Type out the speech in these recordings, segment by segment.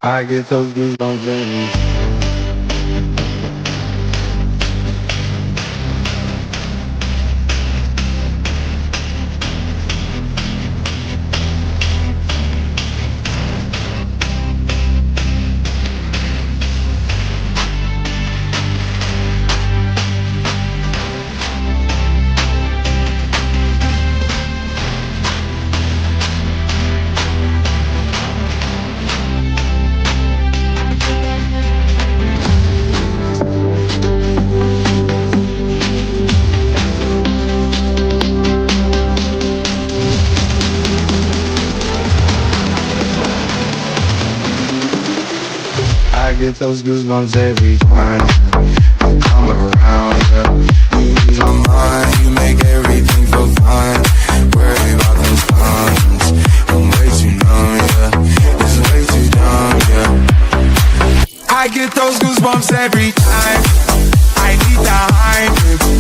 I get those goosebumps every. I get those goosebumps every time you come around. Yeah. You ease my mind, you make everything feel fine. Worry about those problems. I'm way too numb, yeah. It's way too dumb, yeah. I get those goosebumps every time. I need the hype,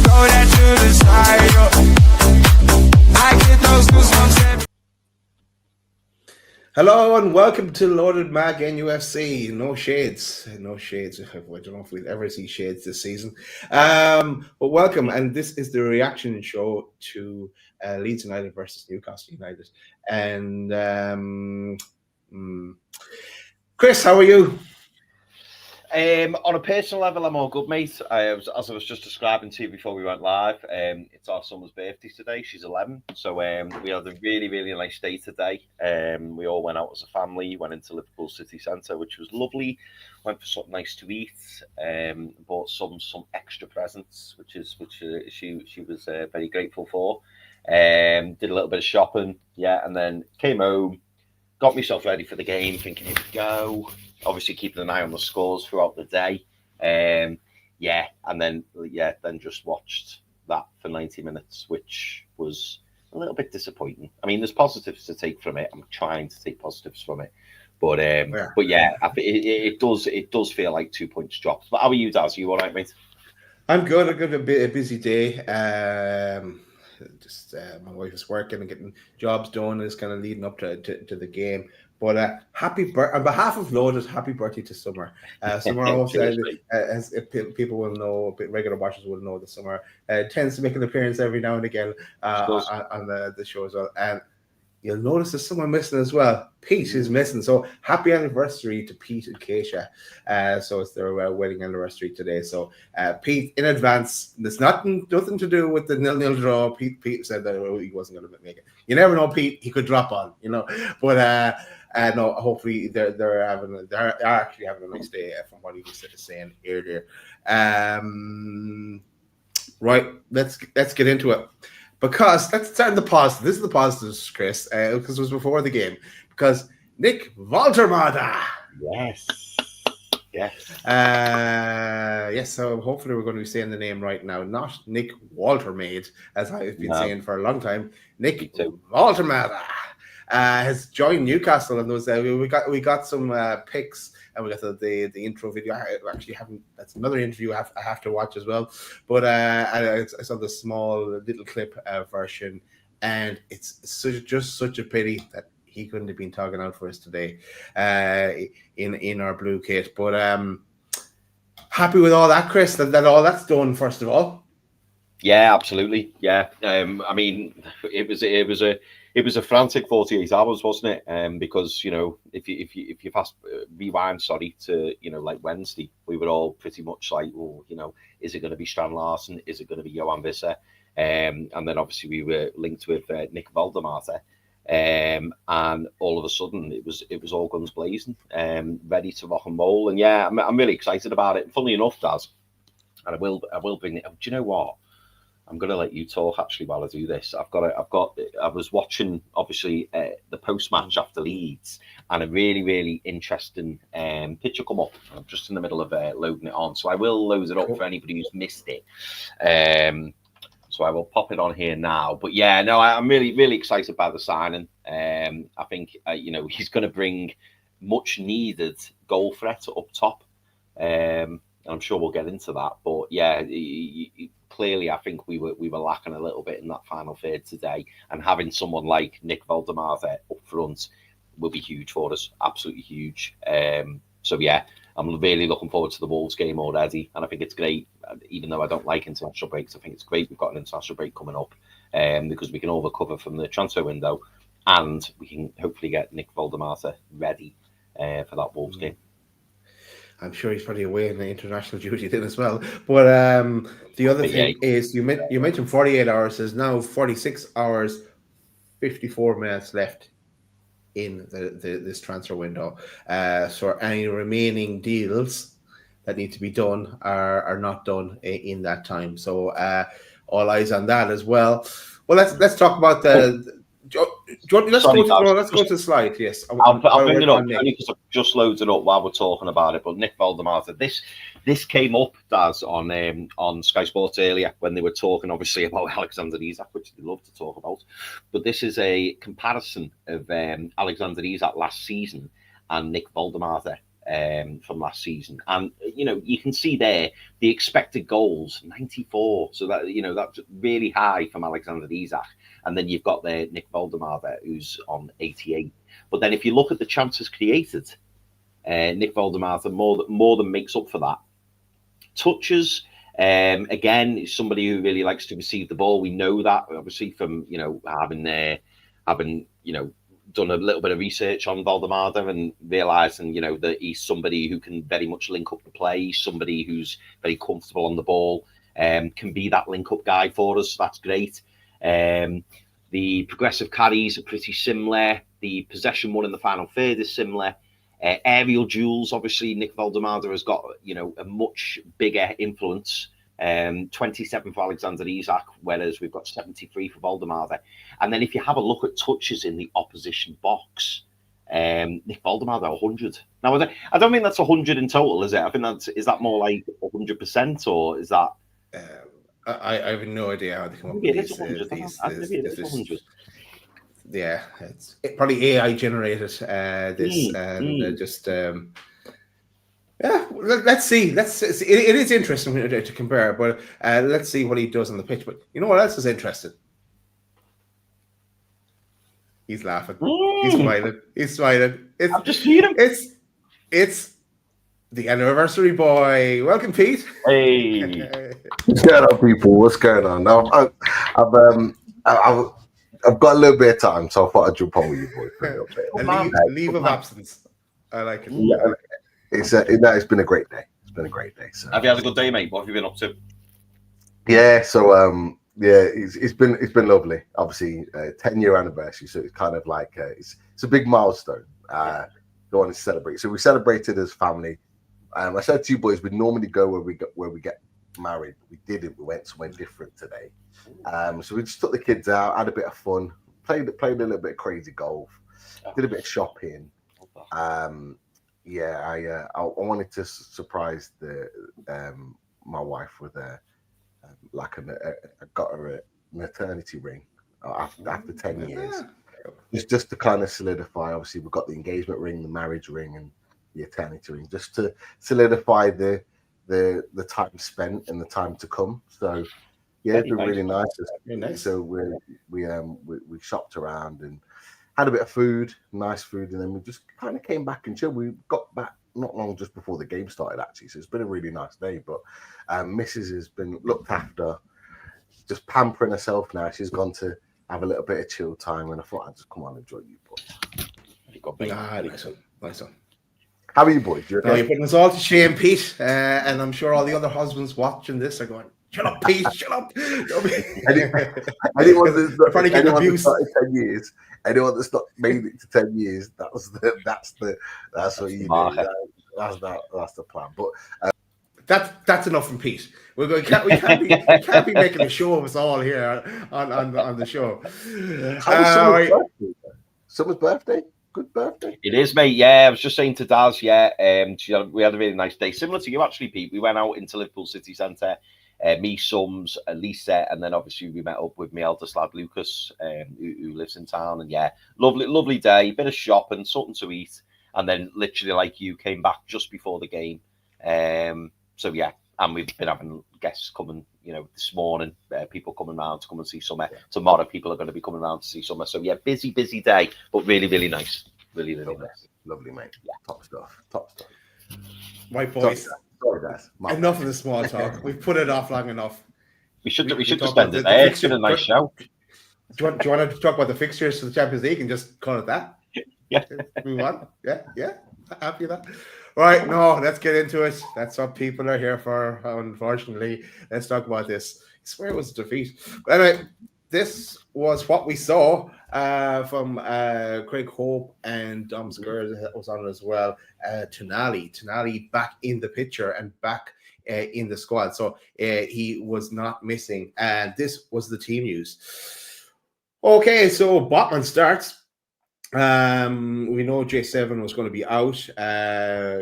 throw that to the side. Yeah. I get those goosebumps every. Hello and welcome to Loaded Mag NUFC. No shades. I don't know if we'll ever see shades this season. But welcome, and this is the reaction show to Leeds United versus Newcastle United. And Chris, how are you? On a personal level, I'm all good, mate. As I was just describing to you before we went live, it's our summer's birthday today. She's 11, so we had a really, really nice day today. We all went out as a family, went into Liverpool city centre, which was lovely. Went for something nice to eat, bought some extra presents, which she was very grateful for. Did a little bit of shopping, and then came home, got myself ready for the game, thinking, here we go. Obviously keeping an eye on the scores throughout the day. And then just watched that for 90 minutes, which was a little bit disappointing. I mean, there's positives to take from it. I'm trying to take positives from it. But it does feel like 2 points dropped. But how are you, Daz? Are you all right, mate? I'm good. I've got a busy day. My wife is working and getting jobs done. Is kind of leading up to the game. But on behalf of Loaded, happy birthday to Summer. Summer also, as people will know, regular watchers will know, the Summer tends to make an appearance every now and again on the show as well. And you'll notice there's someone missing as well. Pete is missing. So happy anniversary to Pete and Keisha. So it's their wedding anniversary today. So Pete, in advance, there's nothing to do with the 0-0 draw. Pete said that he wasn't going to make it. You never know, Pete. He could drop on, But no, hopefully they're actually having a nice day from what he was saying earlier. Right, let's get into it. Because let's start in the positive. This is the positives, Chris, because it was before the game. Because Nick Waltermada. Yes. So hopefully we're going to be saying the name right now. Not Nick Waltermaid, as I've been saying for a long time. Nick Waltermada has joined Newcastle, and those we got some pics. And we got the intro video. I actually haven't. That's another interview I have to watch as well. But I saw the small little clip version, and it's just such a pity that he couldn't have been talking out for us today in our blue kit. But happy with all that, Chris. That all that's done. First of all. Yeah, absolutely. Yeah. I mean, it was a frantic 48 hours, wasn't it? Because if you fast rewind, to like Wednesday, we were all pretty much like, well, is it going to be Strand Larsen? Is it going to be Johan Visser? And then obviously we were linked with Nick Valdemata, and all of a sudden it was all guns blazing, ready to rock and roll. And yeah, I'm really excited about it. And funnily enough, Daz, and I will bring it. Do you know what? I'm going to let you talk actually while I do this. I was watching obviously the post match after Leeds, and a really, really interesting picture come up. I'm just in the middle of loading it on, so I will load it up for anybody who's missed it. So I will pop it on here now. But yeah, no, I'm really, really excited by the signing. I think he's going to bring much needed goal threat up top. I'm sure we'll get into that, but yeah, clearly I think we were lacking a little bit in that final third today, and having someone like Nick Valdemata up front will be huge for us, absolutely huge. So yeah, I'm really looking forward to the Wolves game already, and I think it's great. Even though I don't like international breaks, I think it's great we've got an international break coming up, because we can all recover from the transfer window, and we can hopefully get Nick Voldemar ready for that Wolves game. I'm sure he's probably away in the international duty then as well. But the other thing is, you mentioned 48 hours. There's now 46 hours, 54 minutes left in this transfer window. So any remaining deals that need to be done are not done in that time. So all eyes on that as well. Well, let's talk about the. Let's go to the slide. Yes, I'll bring it up only because I've just loaded up while we're talking about it. But Nick Voldemar, this came up, Daz, on Sky Sports earlier when they were talking, obviously, about Alexander Isak, which they love to talk about. But this is a comparison of Alexander Isak last season and Nick Voldemar from last season, and you can see there the expected goals 94. So that that's really high from Alexander Isak. And then you've got there Nick Voldemar who's on 88. But then if you look at the chances created, Nick Voldemar more than makes up for that. Touches, again, is somebody who really likes to receive the ball. We know that obviously from having done a little bit of research on Voldemar and realising that he's somebody who can very much link up the play, somebody who's very comfortable on the ball, can be that link up guy for us. So that's great. The progressive carries are pretty similar. The possession won in the final third is similar. Aerial duels, obviously, Nick Voldemar has got a much bigger influence. 27 for Alexander Isak, whereas we've got 73 for Voldemar. And then if you have a look at touches in the opposition box, Nick Voldemar 100. Now I don't think that's 100 in total, is it? I think is that more like 100%, or is that? I have no idea how they come up with these. Yeah, it's probably AI generated. Let's see. It is interesting to compare, but let's see what he does on the pitch. But you know what else is interesting? He's laughing. He's smiling. I've just seen him. It's the anniversary boy. Welcome, Pete. Hey. What's going on, people? What's going on? I've got a little bit of time, so I thought I'd jump on with you boys. Leave of absence. I like it. Yeah, it's been a great day. It's been a great day. So. Have you had a good day, mate? What have you been up to? Yeah, so it's been lovely. Obviously, 10-year anniversary, so it's kind of like it's a big milestone. Go on to celebrate. So we celebrated as family. I said to you boys, we normally go where we get married, but we didn't. We went somewhere different today. So we just took the kids out, had a bit of fun, played a little bit of crazy golf, did a bit of shopping. I wanted to surprise my wife with I got her a maternity ring after 10 years. It's just to kind of solidify. Obviously, we've got the engagement ring, the marriage ring, and the eternity ring, just to solidify the time spent and the time to come. So yeah, it's been really nice. Nice. So we shopped around and had a bit of food, nice food, and then we just kind of came back and chilled. We got back not long just before the game started, actually. So it's been a really nice day. But Mrs. has been looked after, just pampering herself now. She's gone to have a little bit of chill time, and I thought I'd just come on and join you boys. Nice one. How are you boys? You're putting us all to shame, Pete, and I'm sure all the other husbands watching this are going, "Shut up, Pete! Shut up!" Anyone that's started 10 years, anyone that's not made it to 10 years, that's what you do. That's the plan. But that's enough from Pete. We can't be making a show of us all here on the show. Summer's birthday. Good birthday. It is, mate. Yeah, I was just saying to Daz. Yeah, we had a really nice day, similar to you actually, Pete. We went out into Liverpool city centre. Me, Sums, Lisa, and then obviously we met up with my eldest lad Lucas, who lives in town. And yeah, lovely day. Bit of shopping, something to eat, and then literally like you came back just before the game. So yeah, and we've been having guests coming, this morning, people coming around to come and see Summer. Tomorrow, people are going to be coming around to see Summer. So yeah, busy day, but really, really nice. Really, really nice. Lovely, mate. Top stuff. Top stuff. My boys. Sorry, guys. Enough of the small talk. We've put it off long enough. We should just talk end about it there. It's fixture. been a nice show. Do you want to talk about the fixtures for the Champions League and just call it that? Yeah. Move on. Yeah. Happy with that. Right, no, let's get into it. That's what people are here for, unfortunately. Let's talk about this. I swear it was a defeat. But anyway, this was what we saw from Craig Hope and Dom Skurs was on it as well. Tonali back in the picture and back in the squad. So he was not missing. And this was the team news. Okay, so Botman starts. We know J7 was going to be out.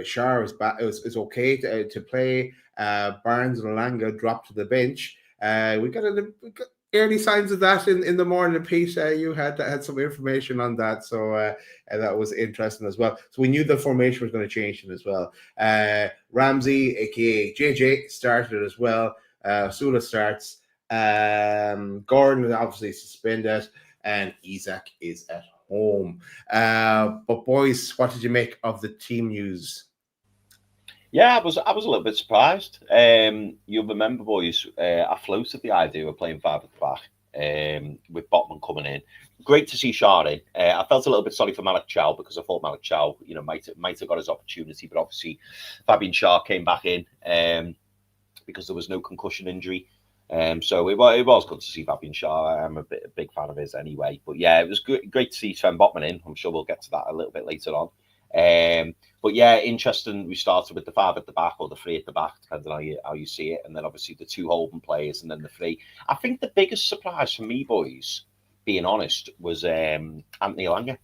Shar is back. Is okay to play. Barnes and Alanga dropped to the bench. We got early signs of that in the morning. Pete, you had some information on that, so that was interesting as well. So we knew the formation was going to change as well. Ramsey, aka JJ, started as well. Osula starts. Gordon is obviously suspended, and Isak is at home. But boys, what did you make of the team news? Yeah, I was a little bit surprised. You'll remember, boys, I floated the idea of playing 5 at the back with Botman coming in. Great to see Shar in. I felt a little bit sorry for Malik Chow because I thought Malik Chow, might have got his opportunity, but obviously Fabian Schär came back in because there was no concussion injury. So it was good to see Fabian Schär. I'm a big fan of his anyway. But yeah, it was great to see Sven Botman in. I'm sure we'll get to that a little bit later on. But yeah, interesting. We started with the 5 at the back or the 3 at the back, depending on how you see it, and then obviously the 2 holding players and then the 3. I think the biggest surprise for me, boys, being honest, was Anthony Elanga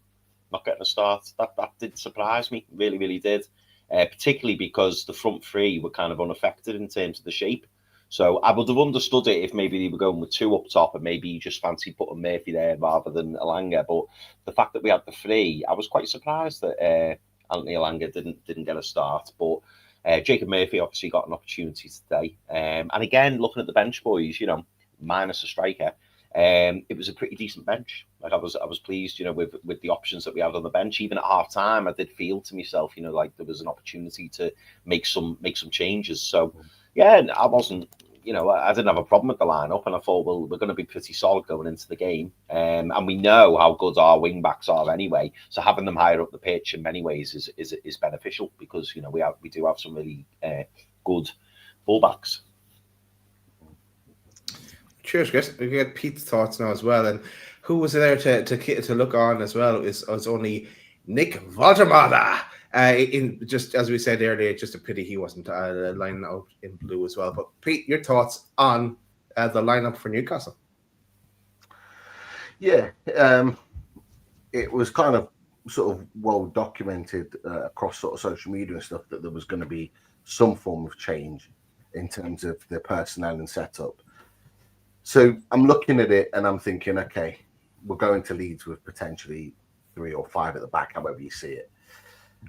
not getting a start. That did surprise me, really, really did. Particularly because the front 3 were kind of unaffected in terms of the shape. So I would have understood it if maybe they were going with 2 up top and maybe you just fancy putting Murphy there rather than Elanga. But the fact that we had the 3, I was quite surprised that Anthony Elanga didn't get a start. But Jacob Murphy obviously got an opportunity today. And again, looking at the bench, boys, minus a striker, it was a pretty decent bench. Like I was pleased, with the options that we had on the bench. Even at half time, I did feel to myself, like there was an opportunity to make some changes. So yeah, I wasn't, I didn't have a problem with the lineup, and I thought, well, we're going to be pretty solid going into the game, and we know how good our wing backs are anyway. So having them higher up the pitch in many ways is beneficial because we do have some really good fullbacks. Cheers, Chris. We get Pete's thoughts now as well, and who was there to look on as well? It was only Nick Voldemada. Just as we said earlier, just a pity he wasn't lining out in blue as well. But Pete, your thoughts on the lineup for Newcastle? Yeah, it was kind of sort of well documented across sort of social media and stuff that there was going to be some form of change in terms of the personnel and setup. So I'm looking at it and I'm thinking, okay, we're going to Leeds with potentially 3 or 5 at the back, however you see it.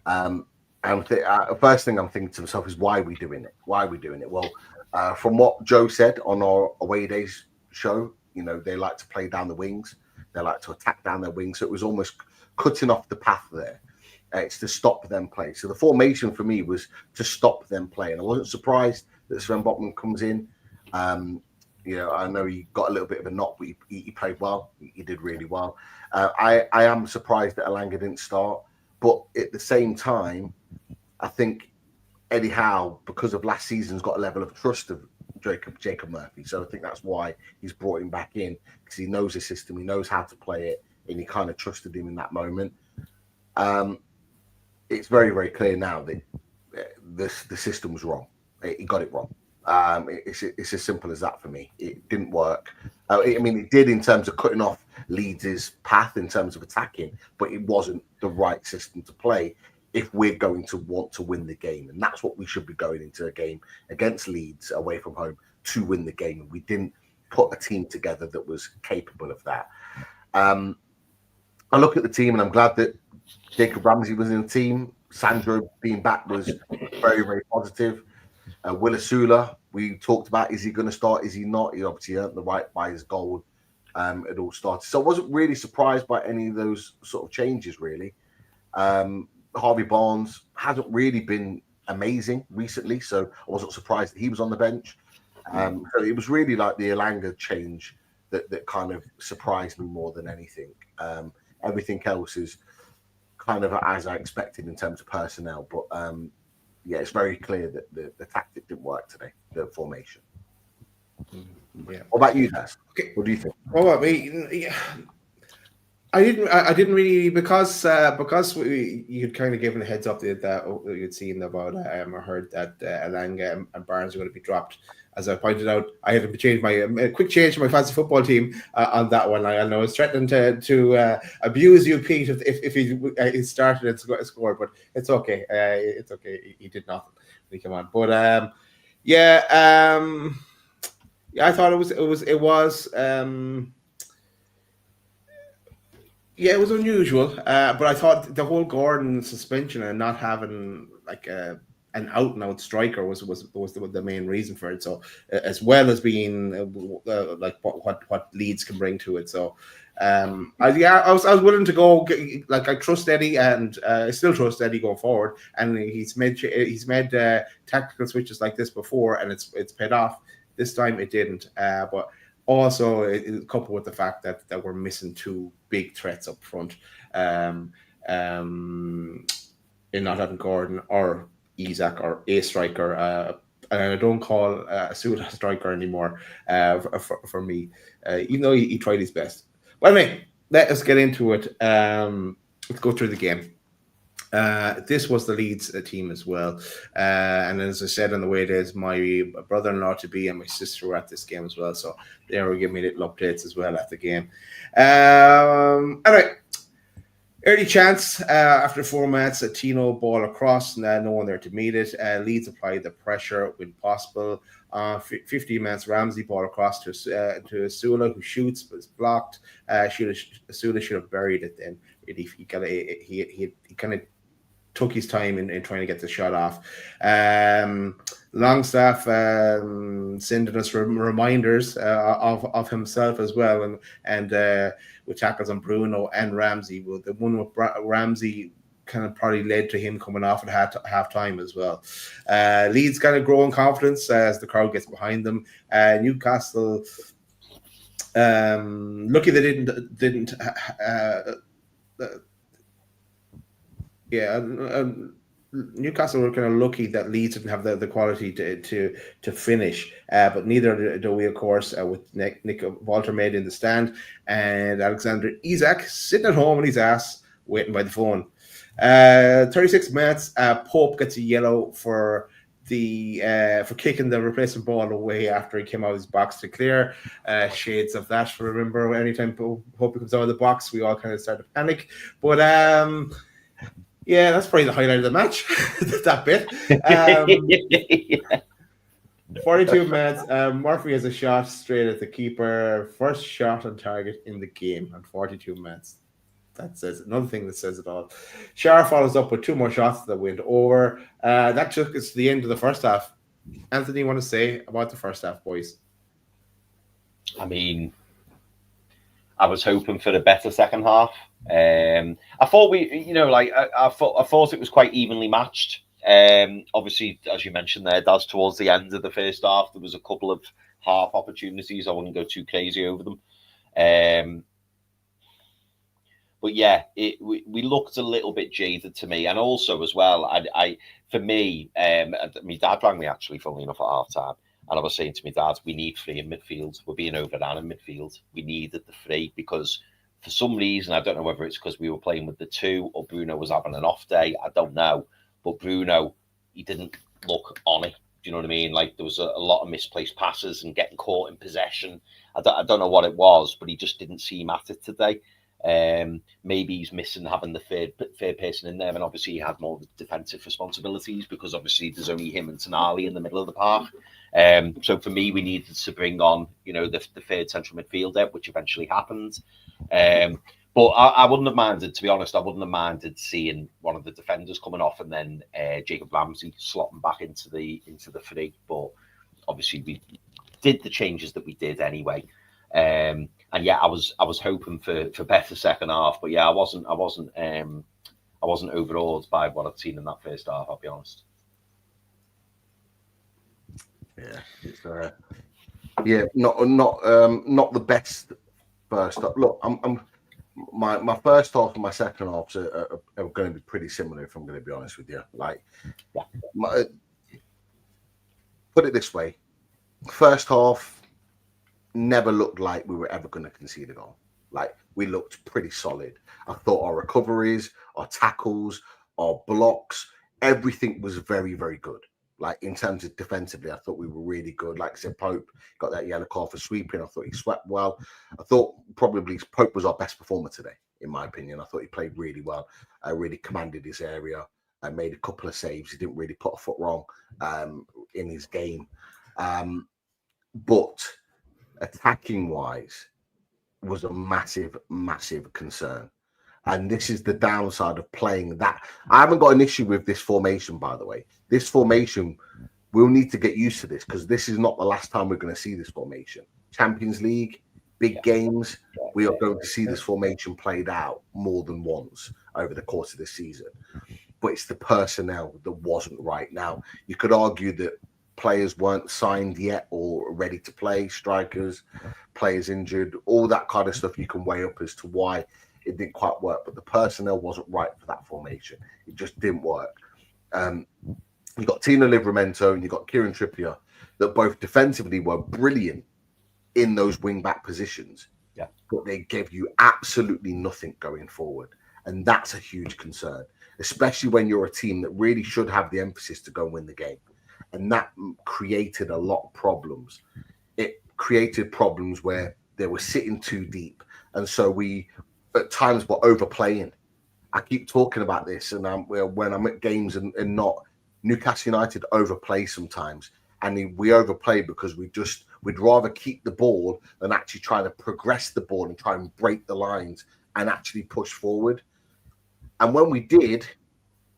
And first thing I'm thinking to myself is, why are we doing it? Why are we doing it? Well, from what Joe said on our away days show, they like to play down the wings. They like to attack down their wings. So it was almost cutting off the path there. It's to stop them play. So the formation for me was to stop them playing. I wasn't surprised that Sven Botman comes in. I know he got a little bit of a knock, but he played well. He did really well. I am surprised that Elanga didn't start. But at the same time, I think Eddie Howe, because of last season's got a level of trust of Jacob Murphy. So I think that's why he's brought him back in, because he knows the system, he knows how to play it, and he kind of trusted him in that moment. It's very, very clear now that the system was wrong. He got it wrong. It's as simple as that for me. It didn't work. It did in terms of cutting off Leeds' path in terms of attacking, but it wasn't the right system to play if we're going to want to win the game. And that's what we should be going into a game against Leeds away from home to win the game. And we didn't put a team together that was capable of that. I look at the team and I'm glad that Jacob Ramsey was in the team. Sandro being back was very, very positive. Will Osula, we talked about, is he going to start? Is he not? He obviously earned the right by his goal. It all started. So I wasn't really surprised by any of those sort of changes, really. Harvey Barnes hasn't really been amazing recently, so I wasn't surprised that he was on the bench. So it was really like the Elanga change that kind of surprised me more than anything. Everything else is kind of as I expected in terms of personnel, but yeah, it's very clear that the tactic didn't work today, the formation. Yeah. What about you, Des? Okay. What do you think? Oh, I mean, yeah. I didn't really because you'd kind of given a heads up that you'd seen about I heard that Elanga and Barnes are going to be dropped. As I pointed out, I haven't changed a quick change to my fantasy football team on that one. I know I was threatening to abuse you, Pete, if he started and scored, but it's okay. It's okay. He did nothing when he came on. But yeah, I thought it was. Yeah, it was unusual, but I thought the whole Gordon suspension and not having like an out-and-out striker was the main reason for it. So, as well as being like what Leeds can bring to it. So, I was willing to go. Like I trust Eddie, and I still trust Eddie going forward. And he's made tactical switches like this before, and it's paid off. This time it didn't, but. Also, coupled with the fact that we're missing two big threats up front, in not having Gordon or Isak or a striker, and I don't call Osula a striker anymore for me, even though he tried his best. Well, anyway, let us get into it. Let's go through the game. This was the Leeds team as well. And as I said on the way, there's my brother-in-law to be and my sister were at this game as well. So they were giving me little updates as well at the game. All right. Early chance after 4 minutes, a Tino ball across, no one there to meet it. Leeds applied the pressure when possible. 15 minutes, Ramsey ball across to Osula, who shoots but is blocked. Osula should have buried it then. He kind of took his time in trying to get the shot off. Longstaff sending us reminders of himself as well, and with tackles on Bruno and Ramsey. Well, the one with Ramsey kind of probably led to him coming off at half time as well. Leeds kind of growing confidence as the crowd gets behind them. Newcastle, lucky they didn't. Newcastle were kind of lucky that Leeds didn't have the quality to finish, but neither do we, of course, with Nick Walter made in the stand and Alexander Isak sitting at home on his ass waiting by the phone. 36 minutes, Pope gets a yellow for kicking the replacement ball away after he came out of his box to clear. Shades of that. Remember, anytime Pope comes out of the box, we all kind of start to panic. But yeah, that's probably the highlight of the match. That bit. 42 minutes. Murphy has a shot straight at the keeper. First shot on target in the game on 42 minutes. That says another thing that says it all. Shar follows up with 2 more shots that went over. That took us to the end of the first half. Anthony, you want to say about the first half, boys? I mean, I was hoping for a better second half. I thought I thought it was quite evenly matched. Obviously, as you mentioned there, Daz, towards the end of the first half, there was a couple of half opportunities. I wouldn't go too crazy over them. But yeah, we looked a little bit jaded to me, and also as well, for me, my dad rang me actually, funnily enough, at half time, and I was saying to my dad, we need 3 in midfield. We're being overrun in midfield. We needed the 3 because for some reason, I don't know whether it's because we were playing with the 2 or Bruno was having an off day. I don't know, but Bruno, he didn't look on it. Do you know what I mean? Like there was a lot of misplaced passes and getting caught in possession. I don't know what it was, but he just didn't seem at it today. Maybe he's missing having the third person in there, and obviously he had more defensive responsibilities because obviously there's only him and Tonali in the middle of the park. So for me, we needed to bring on, the third central midfielder, which eventually happened. But I wouldn't have minded, to be honest. I wouldn't have minded seeing one of the defenders coming off and then Jacob Ramsey slotting back into the 3. But obviously we did the changes that we did anyway. And yeah, I was hoping for better second half, but yeah, I wasn't wasn't overawed by what I'd seen in that first half, I'll be honest. Yeah, it's not the best first half. Look, my first half and my second half are going to be pretty similar, if I'm going to be honest with you. Like, put it this way: first half never looked like we were ever going to concede a goal. Like, we looked pretty solid. I thought our recoveries, our tackles, our blocks, everything was very, very good. Like, in terms of defensively, I thought we were really good. Like I said, Pope got that yellow card for sweeping. I thought he swept well. I thought probably Pope was our best performer today, in my opinion. I thought he played really well. Really commanded his area. Made a couple of saves. He didn't really put a foot wrong in his game. But attacking-wise, was a massive, massive concern. And this is the downside of playing that. I haven't got an issue with this formation, by the way. This formation, we'll need to get used to this, because this is not the last time we're going to see this formation. Champions League, big games, we are going to see this formation played out more than once over the course of this season. But it's the personnel that wasn't right. Now, you could argue that players weren't signed yet or ready to play, strikers, players injured, all that kind of stuff you can weigh up as to why it didn't quite work. But the personnel wasn't right for that formation. It just didn't work. You got Tino Livramento and you got Kieran Trippier that both defensively were brilliant in those wing-back positions. Yeah. But they gave you absolutely nothing going forward. And that's a huge concern, especially when you're a team that really should have the emphasis to go and win the game. And that created a lot of problems. It created problems where they were sitting too deep. And so we, at times, were overplaying. I keep talking about this, and when I'm at games and not, Newcastle United overplay sometimes. And we overplay because we'd rather keep the ball than actually try to progress the ball and try and break the lines and actually push forward. And when we did,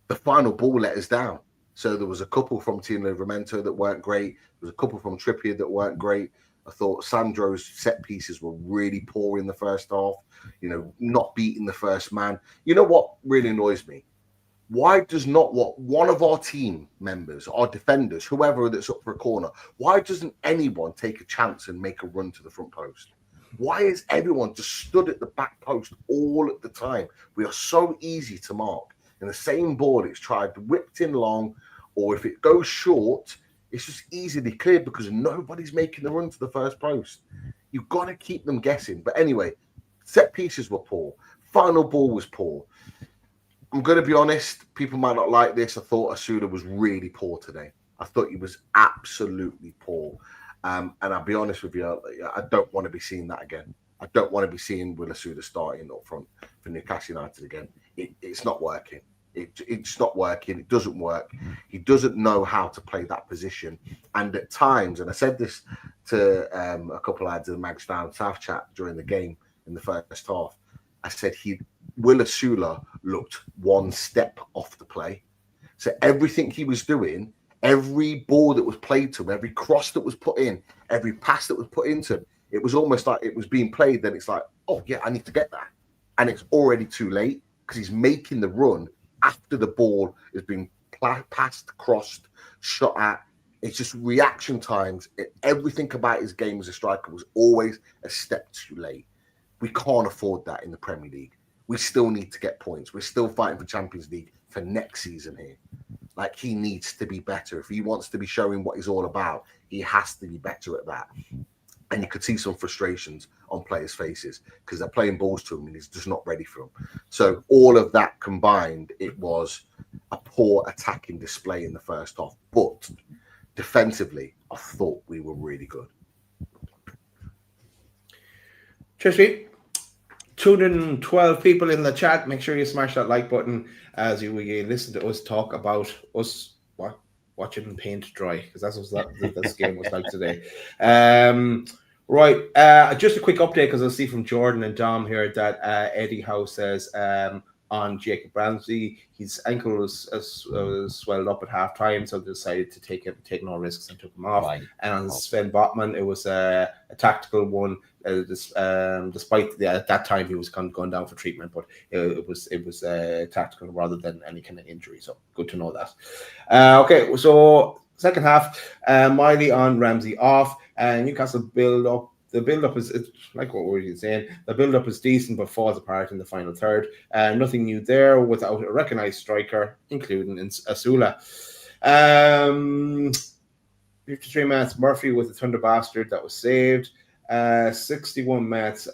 the final ball let us down. So there was a couple from Tino Livramento that weren't great. There was a couple from Trippier that weren't great. I thought Sandro's set pieces were really poor in the first half, not beating the first man. You know what really annoys me? Why does not one of our team members, our defenders, whoever that's up for a corner, why doesn't anyone take a chance and make a run to the front post? Why is everyone just stood at the back post all at the time? We are so easy to mark. And the same ball, it's tried whipped in long, or if it goes short, it's just easily cleared because nobody's making the run to the first post. You've got to keep them guessing. But anyway, set pieces were poor. Final ball was poor. I'm going to be honest, people might not like this. I thought Osula was really poor today. I thought he was absolutely poor. And I'll be honest with you, I don't want to be seeing that again. I don't want to be seeing Will Osula starting up front for Newcastle United again. It's not working. It's not working. It doesn't work. He doesn't know how to play that position. And at times, and I said this to a couple of lads in the Mags Down South chat during the game in the first half, I said Will Osula looked one step off the play. So everything he was doing, every ball that was played to him, every cross that was put in, every pass that was put into him, it was almost like it was being played. Then it's like, oh yeah, I need to get that. And it's already too late because he's making the run after the ball has been passed, crossed, shot at. It's just reaction times. Everything about his game as a striker was always a step too late. We can't afford that in the Premier League. We still need to get points. We're still fighting for Champions League for next season here. Like, he needs to be better. If he wants to be showing what he's all about, he has to be better at that. And you could see some frustrations on players' faces because they're playing balls to him and he's just not ready for them. So all of that combined, it was a poor attacking display in the first half. But defensively, I thought we were really good. Cheers, Pete. 212 people in the chat. Make sure you smash that like button as you listen to us talk about us watching paint dry, because that's what this game was like today. Right, just a quick update, because I see from Jordan and Dom here that Eddie Howe says, on Jacob Ramsey. His ankle was swelled up at half time, so they decided to take no risks and took him off. Right. And on Sven Botman, it was a tactical one. Despite at that time he was going down for treatment, but it was tactical rather than any kind of injury. So good to know that. Okay, so second half, Miley on, Ramsey off, and Newcastle build up. The build-up is like what we were saying. The build-up is decent, but falls apart in the final third. Nothing new there without a recognised striker, including Osula. 53 minutes, Murphy with a Thunder Bastard that was saved. 61 minutes,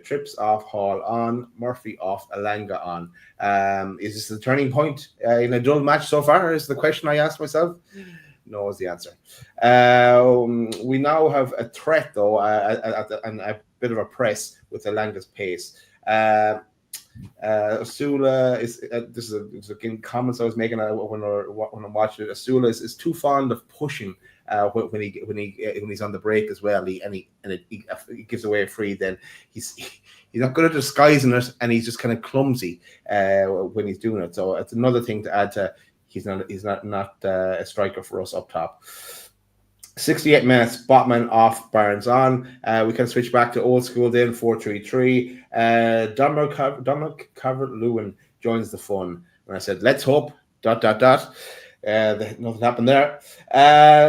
Trips off, Hall on, Murphy off, Alanga on. Is this the turning point in a dull match so far? Is the question I asked myself. No is the answer. We now have a threat, though, and a bit of a press with Alanga's pace. Osula is this is again comments I was making when I'm watching it. Osula is too fond of pushing when he's on the break as well. He gives away a free. Then he's not good at disguising it, and he's just kind of clumsy when he's doing it. So it's another thing to add to. He's not a striker for us up top. 68 minutes, Botman off, Barnes on. We can switch back to old school then, 4-3-3. Dominic Calvert-Lewin joins the fun. And I said, let's hope, ... Nothing happened there.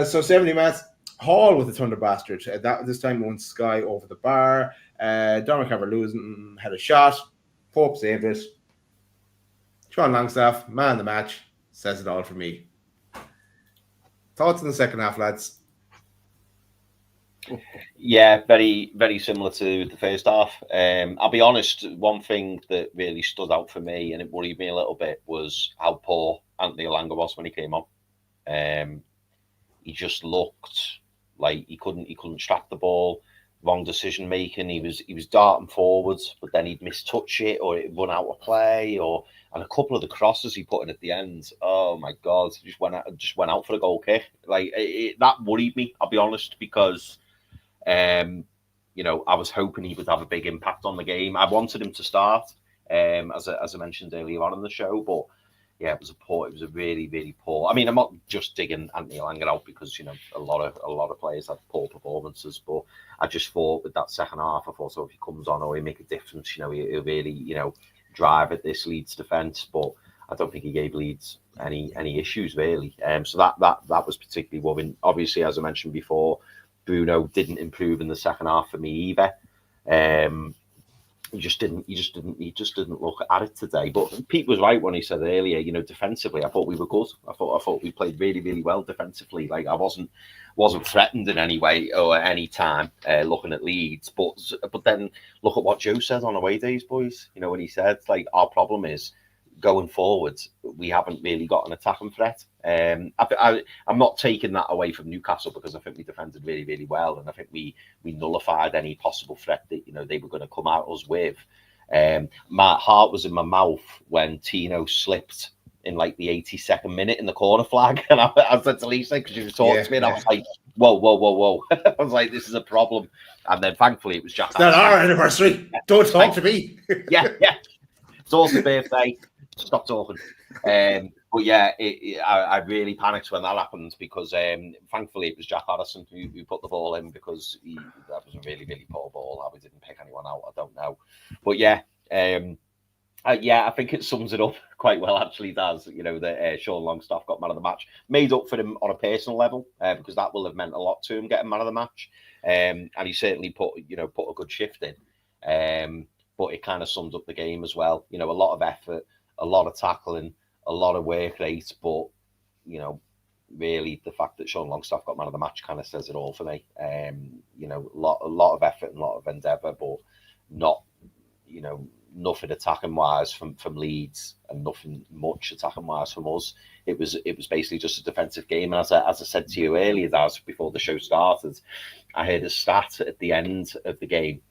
So 70 minutes, Hall with the Thunder Bastard. This time won Sky over the bar. Dominic Calvert-Lewin had a shot. Pope saved it. Sean Longstaff, man of the match. Says it all for me. Thoughts in the second half, lads? Yeah, very, very similar to the first half. I'll be honest, one thing that really stood out for me, and it worried me a little bit, was how poor Anthony Elanga was when he came on. He just looked like he couldn't track the ball. Wrong decision making. He was darting forwards, but then he'd mistouch it, or it'd run out of play, and a couple of the crosses he put in at the end. Oh my God, just went out for a goal kick. Like that worried me. I'll be honest, because I was hoping he would have a big impact on the game. I wanted him to start, as I mentioned earlier on in the show, but yeah, it was a really, really poor. I mean, I'm not just digging Anthony Elanga out because a lot of players had poor performances, but I just thought with that second half, I thought, so if he comes on, he'll make a difference. He'll really drive at this Leeds defence, but I don't think he gave Leeds any issues really. So that was particularly worrying. Obviously, as I mentioned before, Bruno didn't improve in the second half for me either. He just didn't look at it today. But Pete was right when he said earlier, defensively, I thought we were good. I thought we played really, really well defensively. Like I wasn't threatened in any way or at any time looking at Leeds. But then look at what Joe said on away days, boys. When he said like our problem is going forward, we haven't really got an attacking threat. I'm not taking that away from Newcastle because I think we defended really, really well, and I think we nullified any possible threat that they were going to come at us with. My heart was in my mouth when Tino slipped in like the 82nd minute in the corner flag, and I said to Lisa, because she was talking to me, and I was like, whoa. I was like, this is a problem. And then thankfully it was Jack. It's not our anniversary. Don't talk to me. yeah. It's also birthday. Stop talking. But yeah, I really panicked when that happened because thankfully it was Jack Harrison who put the ball in, because that was a really, really poor ball. How we didn't pick anyone out, I don't know. But yeah, I think it sums it up quite well, actually, does. That Sean Longstaff got man of the match. Made up for him on a personal level, because that will have meant a lot to him getting man of the match. And he certainly put a good shift in. But it kind of sums up the game as well. A lot of effort, a lot of tackling, a lot of work rate, but really the fact that Sean Longstaff got man of the match kind of says it all for me. A lot of effort and a lot of endeavour, but not nothing attacking wise from Leeds and nothing much attacking wise from us. It was basically just a defensive game. And as I said to you earlier, Daz, before the show started, I heard a stat at the end of the game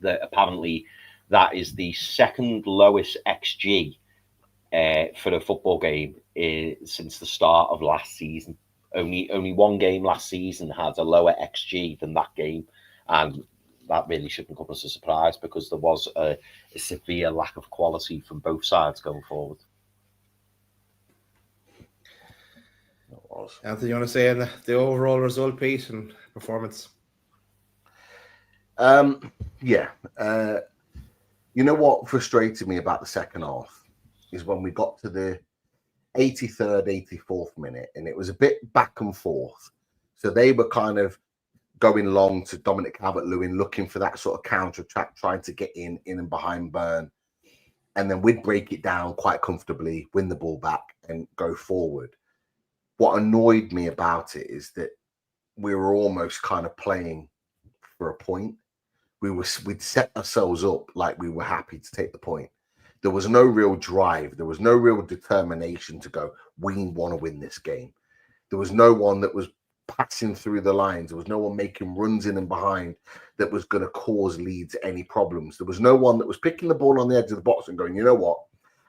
that apparently that is the second lowest XG for a football game since the start of last season. Only one game last season had a lower XG than that game, and that really shouldn't come as a surprise, because there was a severe lack of quality from both sides going forward. Anthony, you want to say the overall result, Pete, and performance? Yeah. You know what frustrated me about the second half is when we got to the 83rd, 84th minute, and it was a bit back and forth. So they were kind of going long to Dominic Calvert-Lewin, looking for that sort of counter attack, trying to get in and behind Burn. And then we'd break it down quite comfortably, win the ball back, and go forward. What annoyed me about it is that we were almost kind of playing for a point. We'd set ourselves up like we were happy to take the point. There was no real drive. There was no real determination to go, we want to win this game. There was no one that was passing through the lines. There was no one making runs in and behind that was going to cause Leeds any problems. There was no one that was picking the ball on the edge of the box and going, you know what,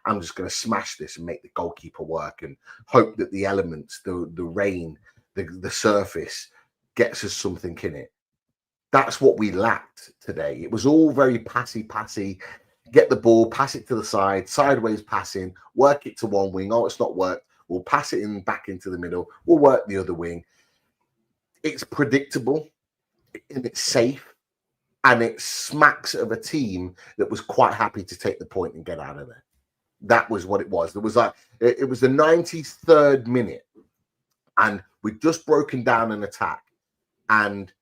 I'm just going to smash this and make the goalkeeper work and hope that the elements, the rain, the surface gets us something in it. That's what we lacked today. It was all very passy, get the ball, pass it to the side, sideways passing, work it to one wing. Oh, it's not worked. We'll pass it in back into the middle. We'll work the other wing. It's predictable and it's safe, and it smacks of a team that was quite happy to take the point and get out of there. That was what it was. There was it was the 93rd minute, and we'd just broken down an attack, and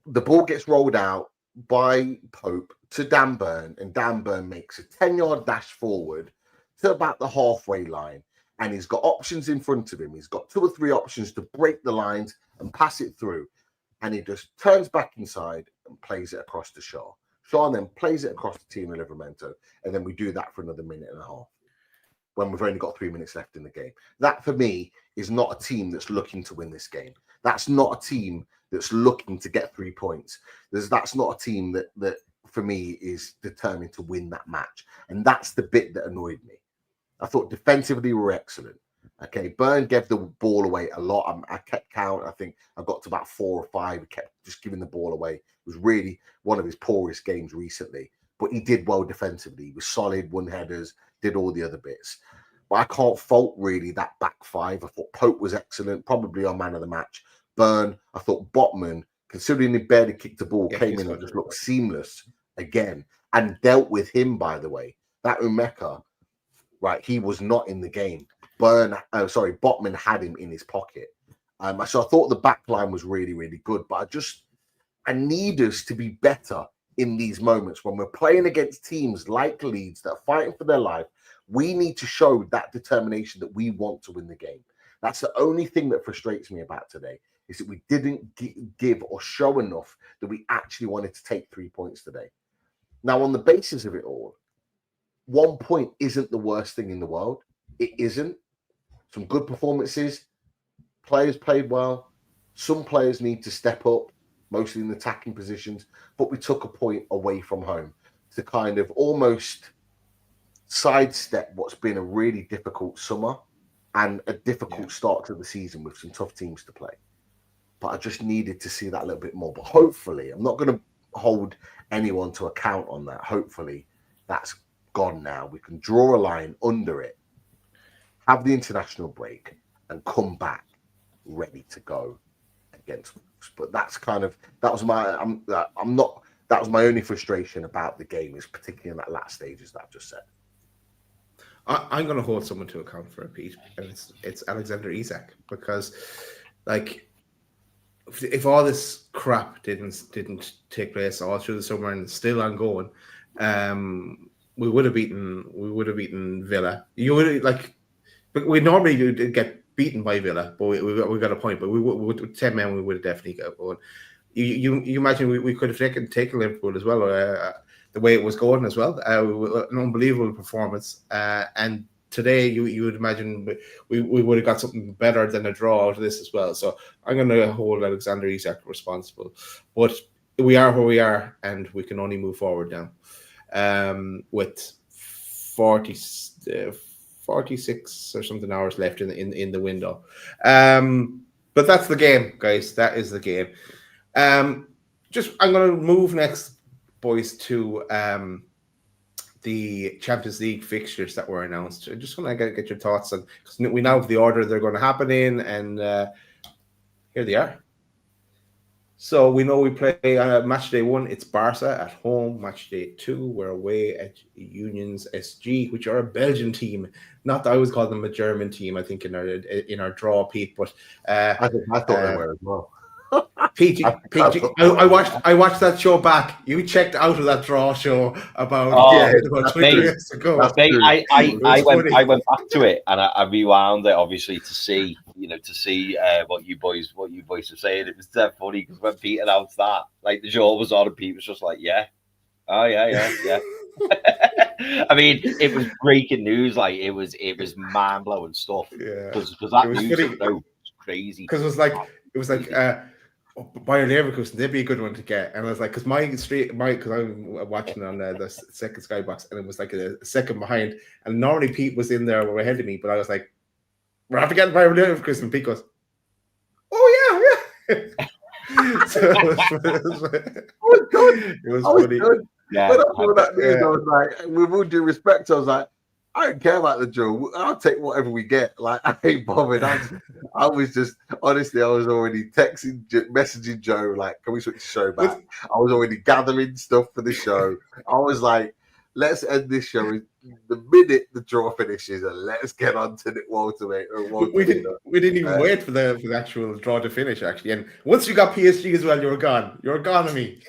the ball gets rolled out by Pope to Dan Burn, and Dan Burn makes a 10-yard dash forward to about the halfway line, and he's got options in front of him. He's got 2 or 3 options to break the lines and pass it through, and he just turns back inside and plays it across to Shaw. Shaw then plays it across to Tino Livramento, and then we do that for another minute and a half when we've only got 3 minutes left in the game. That, for me, is not a team that's looking to win this game. That's not a team that's looking to get 3 points. That's not a team that for me, is determined to win that match. And that's the bit that annoyed me. I thought defensively we were excellent. Okay, Burn gave the ball away a lot. I kept count. I think I got to about 4 or 5. He kept just giving the ball away. It was really one of his poorest games recently. But he did well defensively. He was solid, won headers, did all the other bits. But I can't fault really that back 5. I thought Pope was excellent, probably our man of the match. Burn, I thought Botman, considering he barely kicked the ball, came in and just looked seamless again, and dealt with him, by the way. That Umeka, right, he was not in the game. Botman had him in his pocket. So I thought the back line was really, really good, but I need us to be better in these moments when we're playing against teams like Leeds that are fighting for their life. We need to show that determination that we want to win the game. That's the only thing that frustrates me about today, is that we didn't give or show enough that we actually wanted to take 3 points today. Now, on the basis of it all, 1 point isn't the worst thing in the world. It isn't. Some good performances. Players played well. Some players need to step up, mostly in attacking positions. But we took a point away from home to kind of almost sidestep what's been a really difficult summer and a difficult start to the season with some tough teams to play. But I just needed to see that a little bit more. But hopefully, I'm not going to hold anyone to account on that. Hopefully, that's gone now. We can draw a line under it, have the international break, and come back ready to go against Wolves. But that's kind of, that was my only frustration about the game, is particularly in that last stages that I've just said. I'm going to hold someone to account for it, Pete, and it's Alexander Isak, because if all this crap didn't take place all through the summer and still ongoing, we would have beaten Villa. But we normally do get beaten by Villa, but we got a point. But we with 10 men, we would have definitely got going. You imagine we could have taken Liverpool as well, the way it was going as well. An unbelievable performance, and today you would imagine we would have got something better than a draw out of this as well. So I'm going to hold Alexander Isak responsible, but we are where we are, and we can only move forward now with 46 or something hours left in the window. But that's the game, guys. That is the game. I'm going to move next, boys, to the Champions League fixtures that were announced. I just want to get your thoughts on, because we now have the order they're going to happen in, and here they are. So we know we play match day 1. It's Barca at home. Match day 2, we're away at Unions SG, which are a Belgian team. Not that I always call them a German team. I think in our draw, Pete. But I thought they were as well. Pete, I watched that show back. You checked out of that draw show about 20 years ago. I went back to it and I rewound it, obviously, to see what you boys were saying. It was dead funny because when Pete announced that, like, the jaw was on and Pete was just like, yeah. I mean, it was breaking news. Like, it was mind blowing stuff. Yeah, because that news was crazy. Because it was like Bayer Leverkusen, they'd be a good one to get. And I was like, because because I'm watching on the second skybox, and it was like a second behind. And normally Pete was in there ahead of me, but I was like, we're after getting Bayer Leverkusen. And Pete goes, oh yeah. So it was good. It was funny. Good. Yeah. When I saw that news, I was like, with all due respect, I was like, I don't care about the draw. I'll take whatever we get. Like, I ain't bothered. I was just, honestly, I was already messaging Joe, like, can we switch the show back? I was already gathering stuff for the show. I was like, let's end this show the minute the draw finishes, and let's get on to the ultimate. We didn't even wait for the actual draw to finish, actually. And once you got PSG as well, you were gone. You were gone to me.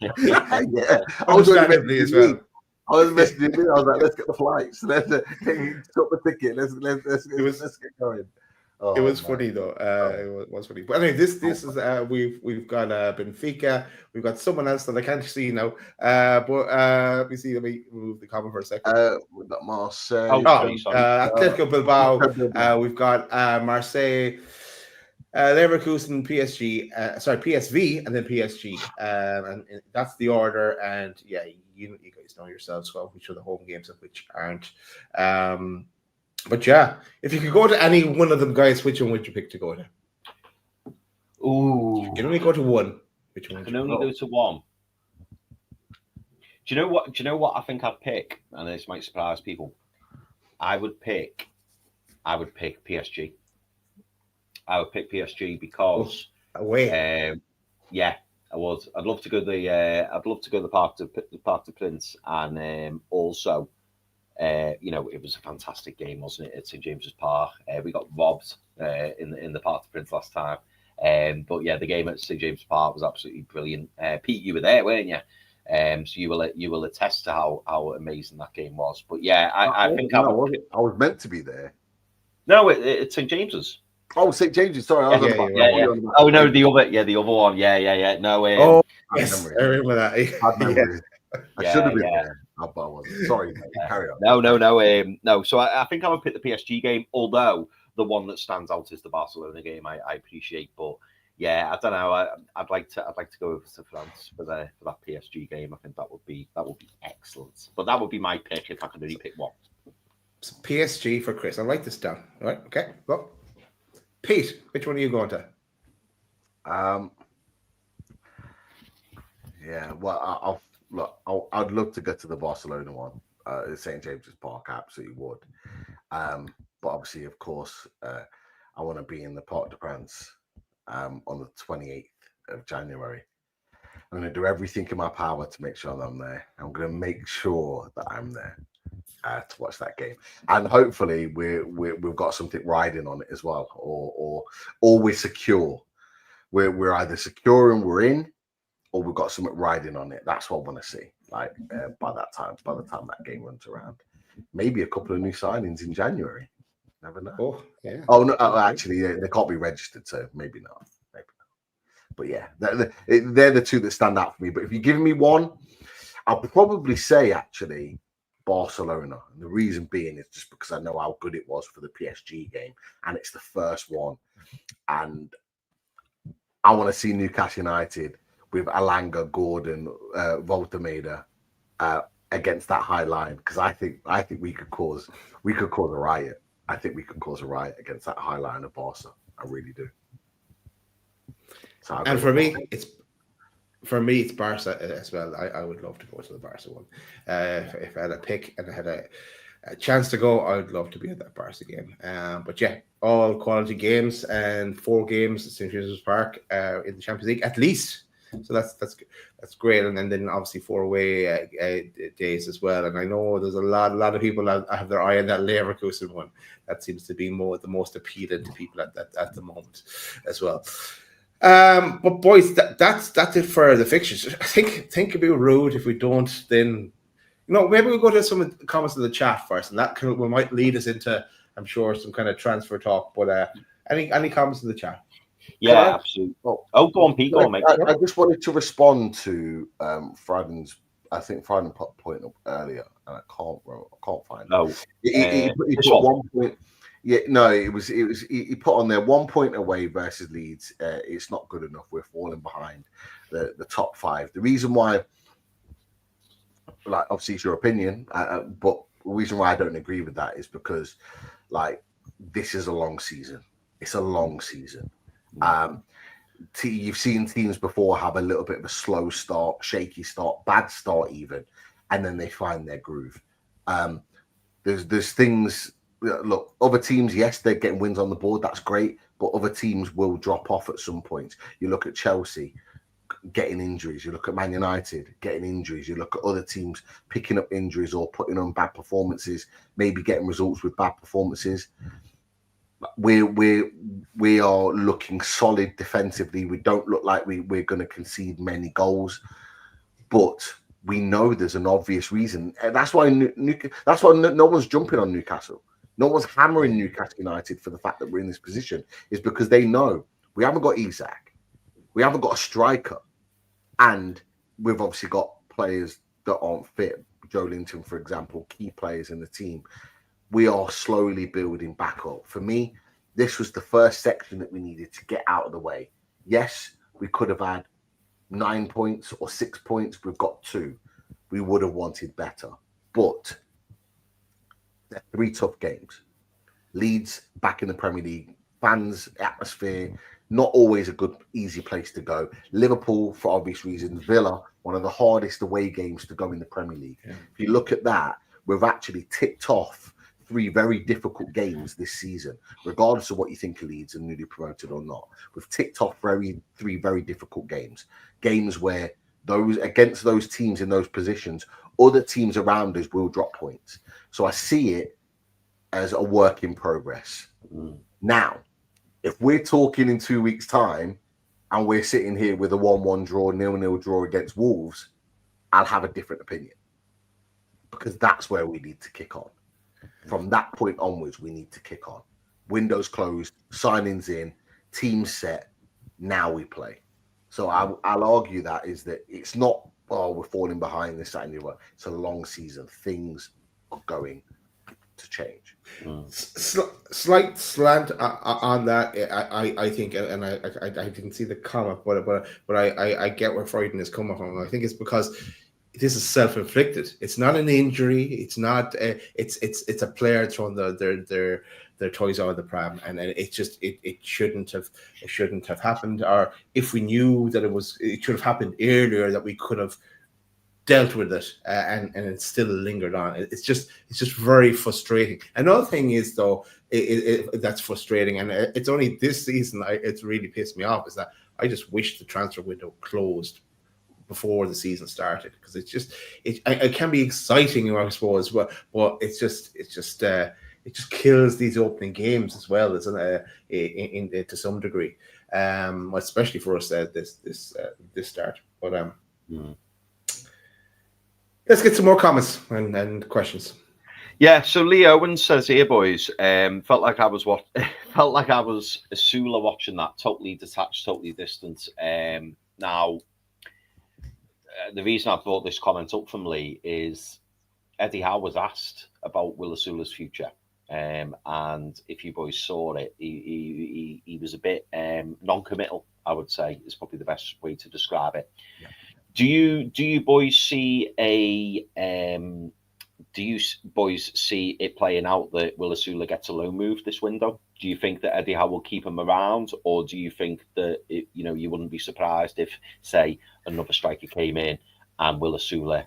Yeah, I was already as well. I was messaging me. I was like, "Let's get the flights. Let's stop the ticket. Let's get going." It was funny though. It was funny. But anyway, this is we've got Benfica. We've got someone else that I can't see now. But let me see. Let me remove the comment for a second. We've got Marseille. Atletico Bilbao. We've got Marseille, Leverkusen, PSG. PSV, and then PSG. And that's the order. And yeah, you guys know yourselves well which are the home games and which aren't. But yeah, if you could go to any one of them, guys, which one would you pick to go to? Ooh, you can only go to one. Which one? I can only go to one. Do you know what I think I'd pick? And this might surprise people. I would pick PSG. I would pick PSG because away. Yeah, I would. I'd love to go the Parc de Prince, and also. It was a fantastic game, wasn't it, at St James's Park? We got robbed in the Parc de Prince last time, but yeah, the game at St James's Park was absolutely brilliant. Pete, you were there, weren't you? So you will attest to how amazing that game was. But yeah, I think I was meant to be there. No, it's St James's. Oh, St James's. Sorry, yeah. Oh no, the other one. Yeah. No. Yes, I remember that. I should have been there. I wasn't. Sorry, carry on. No. So I think I would pick the PSG game, although the one that stands out is the Barcelona game. I appreciate, but yeah, I don't know. I'd like to go over to France for that PSG game. I think that would be excellent. But that would be my pick if I could only pick one. So PSG for Chris. I write this down. All right. Okay. Well, Pete, which one are you going to? Yeah. Well, I'd love to get to the Barcelona one. St James's Park, I absolutely would. But obviously, of course, I want to be in the Parc de France on the 28th of January. I'm going to do everything in my power to make sure that I'm there. I'm going to make sure that I'm there to watch that game, and hopefully we've got something riding on it as well, or we're secure. We're either secure and we're in, or we've got something riding on it. That's what I want to see. Like by the time that game runs around, maybe a couple of new signings in January. Never know. Oh yeah. Oh no, actually, they can't be registered, so maybe not. But yeah, they're the two that stand out for me. But if you're giving me one, I'll probably say actually Barcelona. And the reason being is just because I know how good it was for the PSG game, and it's the first one, and I want to see Newcastle United with Alanga, Gordon, Voltemeda against that high line, because I think we could cause a riot. I think we could cause a riot against that high line of Barca. I really do. So and for me, it's for me, it's Barca as well. I would love to go to the Barca one. If I had a pick and I had a chance to go, I would love to be at that Barca game. But yeah, all quality games and 4 games at St. James's Park in the Champions League at least. So that's great. And then obviously 4 away days as well. And I know there's a lot of people that have their eye on that Leverkusen one. That seems to be the most appealing to people at the moment as well. But boys, that's it for the fixtures. I think it'd be rude if we don't. Then maybe we'll go to some of the comments in the chat first, and that might lead us into, I'm sure, some kind of transfer talk. But any comments in the chat? Yeah, absolutely. Go on, Pete. Go on, mate. I just wanted to respond to Friden's. I think Friden put a point up earlier, and I can't find it. No, he put 1 point. Yeah, no, it was. He put on there 1 point away versus Leeds. It's not good enough. We're falling behind the top 5. The reason why, like, obviously it's your opinion, but the reason why I don't agree with that is because, like, this is a long season. It's a long season. You've seen teams before have a little bit of a slow start, shaky start, bad start even, and then they find their groove. There's things. Look, other teams, yes, they're getting wins on the board. That's great, but other teams will drop off at some point. You look at Chelsea getting injuries. You look at Man United getting injuries. You look at other teams picking up injuries or putting on bad performances, maybe getting results with bad performances. We are looking solid defensively. We don't look like we're going to concede many goals, but we know there's an obvious reason. And that's why no one's jumping on Newcastle. No one's hammering Newcastle United for the fact that we're in this position. Is because they know we haven't got Isak, we haven't got a striker, and we've obviously got players that aren't fit. Joe Linton, for example, key players in the team. We are slowly building back up. For me, this was the first section that we needed to get out of the way. Yes, we could have had 9 points or 6 points. We've got 2. We would have wanted better. But they're 3 tough games. Leeds back in the Premier League. Fans, atmosphere, not always a good, easy place to go. Liverpool, for obvious reasons. Villa, one of the hardest away games to go in the Premier League. Yeah. If you look at that, we've actually ticked off 3 very difficult games this season, regardless of what you think of Leeds and newly promoted or not. We've ticked off 3 very difficult games where against those teams in those positions, other teams around us will drop points. So I see it as a work in progress. Now, if we're talking in 2 weeks' time and we're sitting here with a 1-1 draw, 0-0 draw against Wolves, I'll have a different opinion, because that's where we need to kick on. From that point onwards, we need to kick on. Windows closed, signings in, team set. Now we play. So I'll argue that it's not, we're falling behind this, that, and the other. It's a long season. Things are going to change. Slight slant on that, I think, and I didn't see the comment, but I get where Freuden is coming from. I think it's because this is self-inflicted. It's not an injury. It's not. It's a player throwing their toys out of the pram, and it shouldn't have happened. Or if we knew that it should have happened earlier, that we could have dealt with it, and it still lingered on. It's just very frustrating. Another thing is, though, that's frustrating, and it's only this season it's really pissed me off, is that I just wish the transfer window closed before the season started, because it can be exciting, I suppose, but it just kills these opening games as well, isn't it? To some degree, especially for us this start. But let's get some more comments and questions. Yeah, so Lee Owen says here, boys, felt like I was Osula watching that, totally detached, totally distant. Now, the reason I brought this comment up from Lee is Eddie Howe was asked about Will Osula's future, and if you boys saw it, he was a bit non-committal, I would say, is probably the best way to describe it. Yeah. Do you boys see a do you boys see it playing out that Will Osula gets a loan move this window? Do you think that Eddie Howe will keep him around, or do you think that you wouldn't be surprised if, say, another striker came in and Will Osula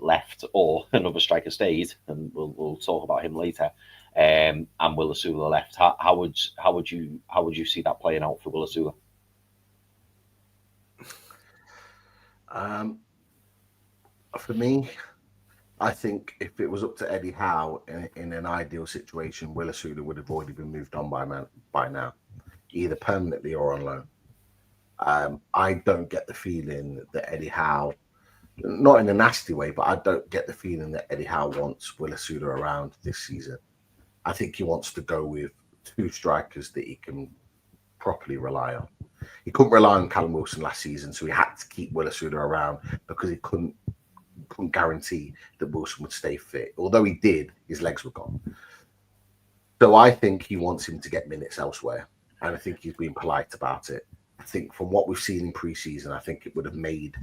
left, or another striker stayed, and we'll talk about him later, and Will Osula left? How would you see that playing out for Will Osula? For me, I think if it was up to Eddie Howe in an ideal situation, Will Osula would have already been moved on by now, either permanently or on loan. I don't get the feeling that Eddie Howe, not in a nasty way, but I don't get the feeling that Eddie Howe wants Will Osula around this season. I think he wants to go with two strikers that he can properly rely on. He couldn't rely on Callum Wilson last season, so he had to keep Will Osula around because he couldn't guarantee that Wilson would stay fit. Although he did, his legs were gone. So I think he wants him to get minutes elsewhere, and I think he's been polite about it. I think from what we've seen in pre-season, I think it would have made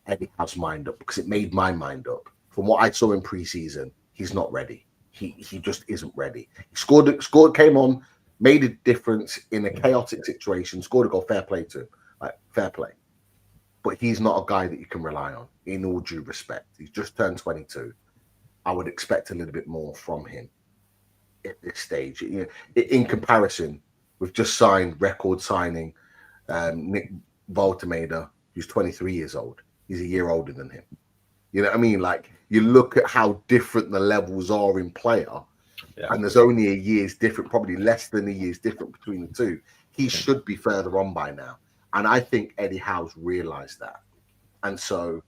Eddie Howe's mind up, because it made my mind up. From what I saw in pre-season, he's not ready. He just isn't ready. He scored, came on, made a difference in a chaotic situation, scored a goal. Fair play to him, fair play. But he's not a guy that you can rely on, in all due respect. He's just turned 22. I would expect a little bit more from him at this stage. In comparison, we've just signed, record signing, Nick Voltemeda, who's 23 years old. He's a year older than him. You know what I mean? Like, you look at how different the levels are in player, and there's only a year's different, probably less than a year's different between the two. He should be further on by now. And I think Eddie Howe's realised that. And so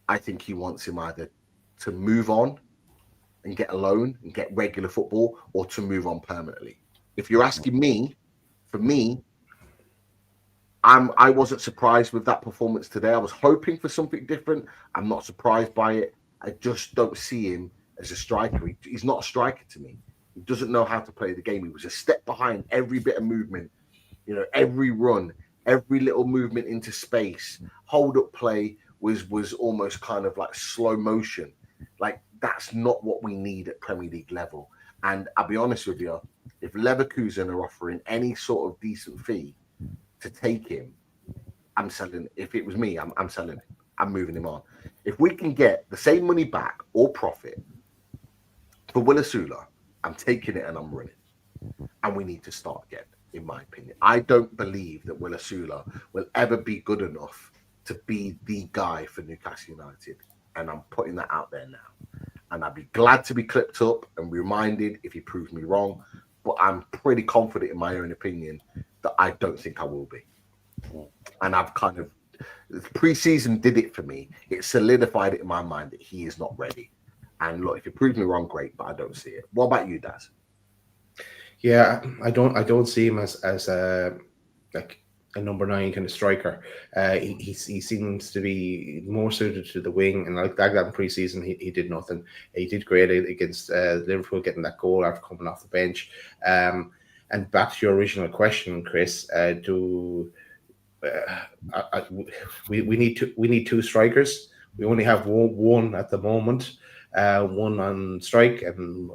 I think he wants him either to move on and get a loan and get regular football, or to move on permanently. If you're asking me, for me, I wasn't surprised with that performance today. I was hoping for something different. I'm not surprised by it. I just don't see him as a striker. He's not a striker to me. He doesn't know how to play the game. He was a step behind every bit of movement, every run, every little movement into space. Hold up play was almost kind of like slow motion. Like, that's not what we need at Premier League level. And I'll be honest with you, if Leverkusen are offering any sort of decent fee to take him, I'm selling it. If it was me, I'm selling it. I'm moving him on. If we can get the same money back or profit for Will Osula, I'm taking it and I'm running. And we need to start again, in my opinion. I don't believe that Will Osula will ever be good enough to be the guy for Newcastle United. And I'm putting that out there now. And I'd be glad to be clipped up and reminded if he proves me wrong. But I'm pretty confident in my own opinion that I don't think I will be. And I've kind of, pre-season did it for me. It solidified it in my mind that he is not ready. And look, if you prove me wrong, great, but I don't see it. What about you, Daz? Yeah, I don't see him as like a number 9 kind of striker. He seems to be more suited to the wing, and like that in pre-season, he did nothing. He did great against Liverpool, getting that goal after coming off the bench. And back to your original question, Chris, we need two strikers. We only have one at the moment, one on strike, and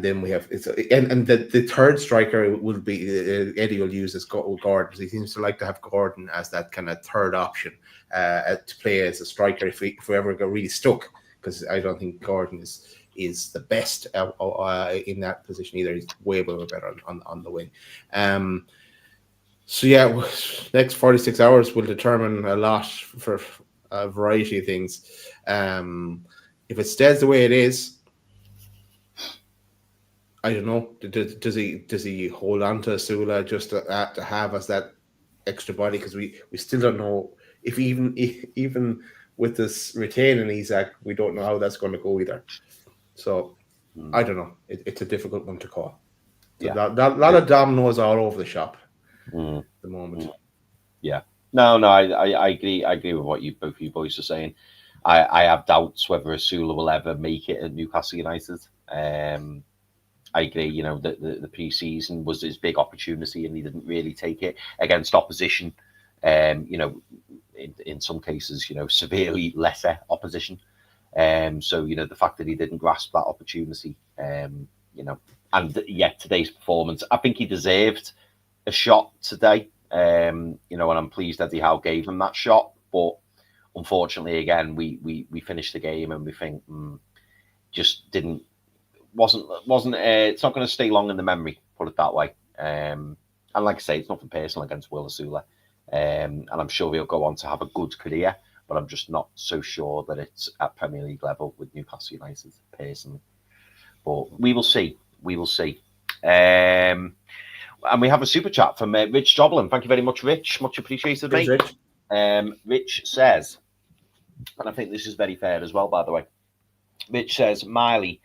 then we have the third striker will be Eddie will use as Gordon. He seems to like to have Gordon as that kind of third option to play as a striker if we ever get really stuck, because I don't think Gordon is the best in that position either. He's way better on the wing. So yeah, next 46 hours will determine a lot for a variety of things. If it stays the way it is, I don't know. Does he hold on to Osula just to have as that extra body? Because we still don't know if even with this retaining Isak, we don't know how that's going to go either. So I don't know. It's a difficult one to call. Yeah, a lot of dominoes all over the shop at the moment. Yeah. No, I agree. I agree with what both of you boys are saying. I have doubts whether Osula will ever make it at Newcastle United. I agree. The pre-season was his big opportunity, and he didn't really take it against opposition. In some cases, severely lesser opposition. So, you know, the fact that he didn't grasp that opportunity, you know, and yet today's performance, I think he deserved a shot today. You know, and I'm pleased Eddie Howe gave him that shot. But unfortunately, again, we finished the game and we think just wasn't it's not going to stay long in the memory, put it that way. And like I say, it's nothing personal against Will Osula. And I'm sure he'll go on to have a good career, but I'm just not so sure that it's at Premier League level with Newcastle United personally. But we will see. We will see. And we have a super chat from Rich Joblin. Thank you very much, Rich. Much appreciated, mate. Rich. Rich says, and I think this is very fair as well, by the way. Rich says, Miley,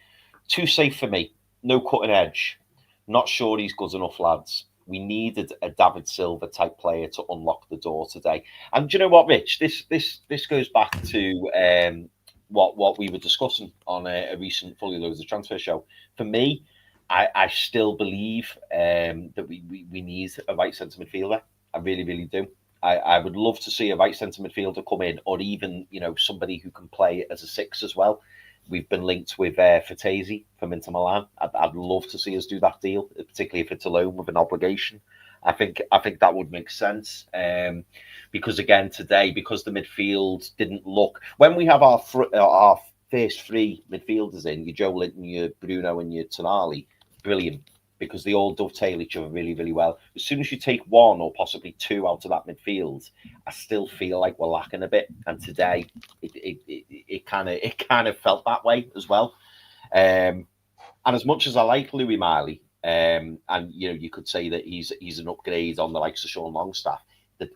too safe for me. No cutting edge. Not sure he's good enough, lads. We needed a David Silva type player to unlock the door today. And do you know what, Rich? This goes back to what we were discussing on a recent Fully Loaded Transfer show. For me, I still believe that we need a right centre midfielder. I really, really do. I would love to see a right centre midfielder come in, or even, you know, somebody who can play as a 6 as well. We've been linked with Fatesi from Inter Milan. I'd love to see us do that deal, particularly if it's a loan with an obligation. I think that would make sense. Because again, today, because the midfield didn't look, when we have our first 3 midfielders in, your Joe Linton, your Bruno, and your Tonali, brilliant, because they all dovetail each other really, really well. As soon as you take 1 or possibly 2 out of that midfield, I still feel like we're lacking a bit. And today, it kind of felt that way as well. And as much as I like Louis Miley, and you know, you could say that he's an upgrade on the likes of Sean Longstaff. The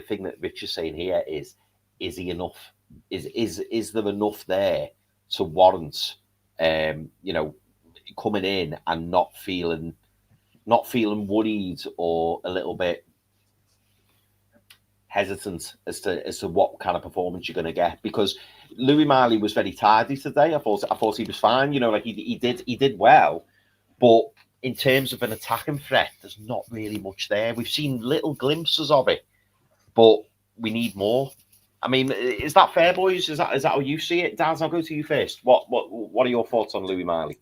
thing that Rich is saying here is he enough? Is there enough there to warrant, you know, coming in and not feeling worried or a little bit hesitant as to what kind of performance you're going to get? Because Louis Miley was very tidy today. I thought he was fine. You know, like he did well, but in terms of an attacking threat, there's not really much there. We've seen little glimpses of it, but we need more. I mean, is that fair, boys? Is that how you see it? Daz, I'll go to you first. What are your thoughts on Louis Miley?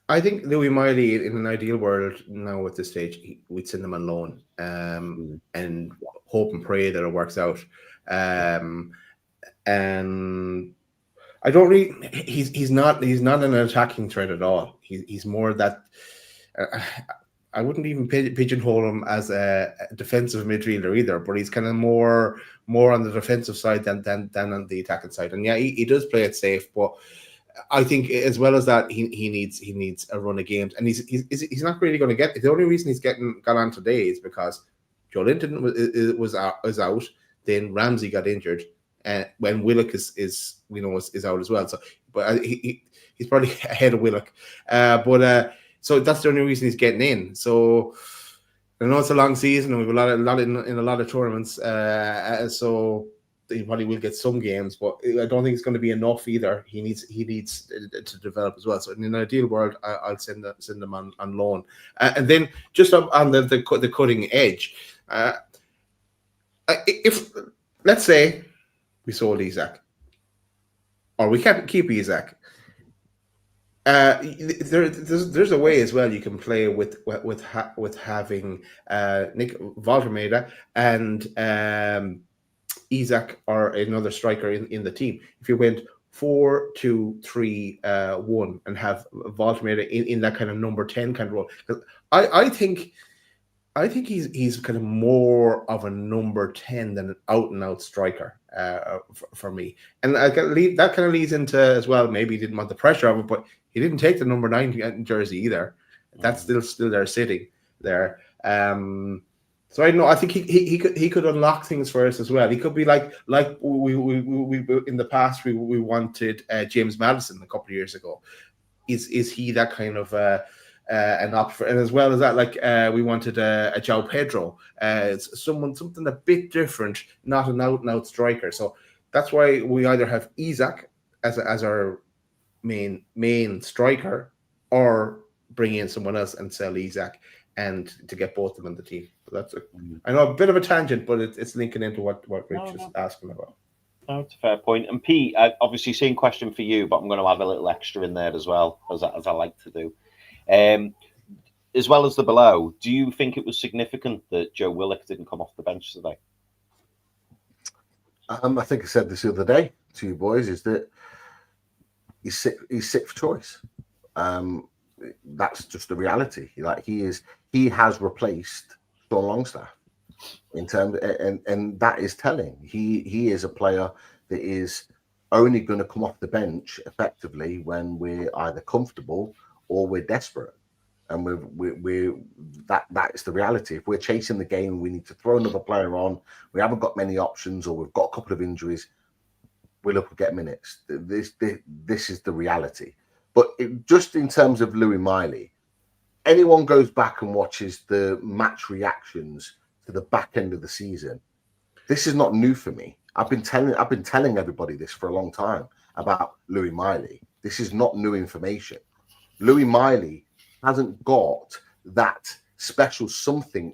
I think Louis Miley, in an ideal world now at this stage, we'd send him on loan and hope and pray that it works out. And I don't really. He's not an attacking threat at all. He's more that. I wouldn't even pigeonhole him as a defensive midfielder either, but he's kind of more on the defensive side than on the attacking side. And yeah, he does play it safe, but I think as well as that, he needs a run of games, and he's not really going to get. The only reason he's got on today is because Joe Linton was out. Then Ramsey got injured, and when Willock is out as well. So, but he's probably ahead of Willock. So that's the only reason he's getting in. So I know it's a long season, and we have a lot of tournaments. So he probably will get some games, but I don't think it's going to be enough either. He needs to develop as well. So in an ideal world, I'll send them on loan. And then just on the cutting edge, if let's say we sold Isak, or we can't keep Isak. There's a way as well you can play with having Nick Valdermeda and Isak or another striker in the team. If you went 4-2-3-1 and have Valdermeda in that kind of number 10 kind of role, because I think he's kind of more of a number 10 than an out and out striker for me. And that kind of leads into as well. Maybe he didn't want the pressure of it, but he didn't take the number 9 jersey either. That's still there sitting there. So I don't know. I think he could unlock things for us as well. He could be like we in the past we wanted James Maddison a couple of years ago. Is he that kind of an option? And as well as that, like we wanted a João Pedro, something a bit different, not an out and out striker. So that's why we either have Isak as our main striker, or bring in someone else and sell Isak, and to get both of them in the team. But that's I know a bit of a tangent, but it's linking into what Rich is asking about. No, it's a fair point. And Pete, obviously, same question for you, but I'm going to add a little extra in there as well, as I like to do. As well as the below, do you think it was significant that Joe Willock didn't come off the bench today? I think I said this the other day to you boys, is that he's sixth choice. That's just the reality. Like he has replaced Sean Longstaff in terms, and that is telling. He is a player that is only going to come off the bench effectively when we're either comfortable or we're desperate. And that is the reality. If we're chasing the game, we need to throw another player on. We haven't got many options, or we've got a couple of injuries. We'll get minutes. This is the reality. But just in terms of Louis Miley, anyone goes back and watches the match reactions to the back end of the season, this is not new for me. I've been telling everybody this for a long time about Louis Miley. This is not new information. Louis Miley hasn't got that special something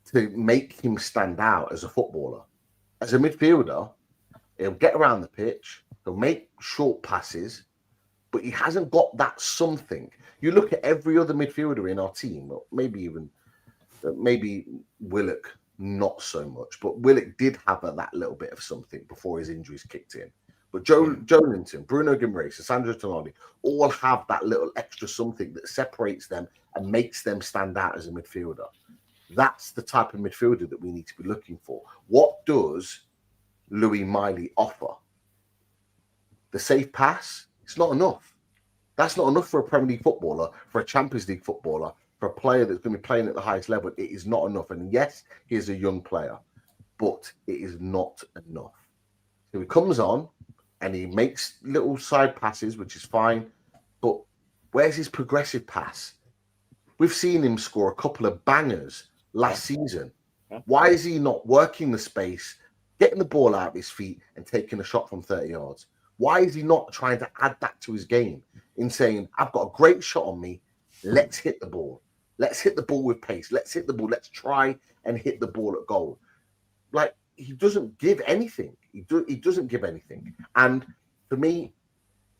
to make him stand out as a footballer. As a midfielder, he'll get around the pitch, he'll make short passes, but he hasn't got that something. You look at every other midfielder in our team, maybe Willock, not so much, but Willock did have that little bit of something before his injuries kicked in. But Joelinton, Bruno Guimaraes, Sandro Tonali all have that little extra something that separates them and makes them stand out as a midfielder. That's the type of midfielder that we need to be looking for. What does Louis Miley offer? The safe pass? It's not enough. That's not enough for a Premier League footballer, for a Champions League footballer, for a player that's going to be playing at the highest level. It is not enough. And yes, he is a young player, but it is not enough. So he comes on and he makes little side passes, which is fine. But where's his progressive pass? We've seen him score a couple of bangers last season. Why is he not working the space, getting the ball out of his feet and taking a shot from 30 yards? Why is he not trying to add that to his game in saying, I've got a great shot on me, let's hit the ball. Let's hit the ball with pace. Let's hit the ball. Let's try and hit the ball at goal. Like, he doesn't give anything. He doesn't give anything. And for me,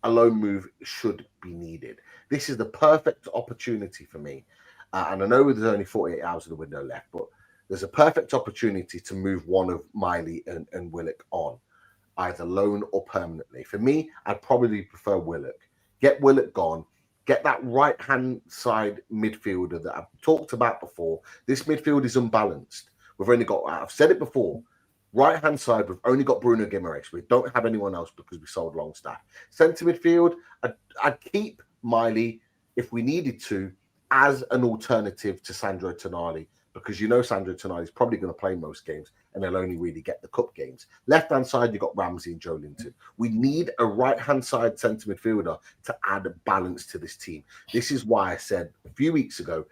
a loan move should be needed. This is the perfect opportunity for me. And I know there's only 48 hours of the window left, but there's a perfect opportunity to move one of Miley and Willock on, either loan or permanently. For me, I'd probably prefer Willock. Get Willock gone. Get that right-hand side midfielder that I've talked about before. This midfield is unbalanced. We've only got, I've said it before, right-hand side, we've only got Bruno Guimaraes. We don't have anyone else because we sold Longstaff. Centre midfield, I'd keep Miley if we needed to as an alternative to Sandro Tonali, because you know Sandro Tonali is probably going to play most games and they'll only really get the cup games. Left-hand side, you've got Ramsey and Joelinton. We need a right-hand side centre midfielder to add a balance to this team. This is why I said a few weeks ago,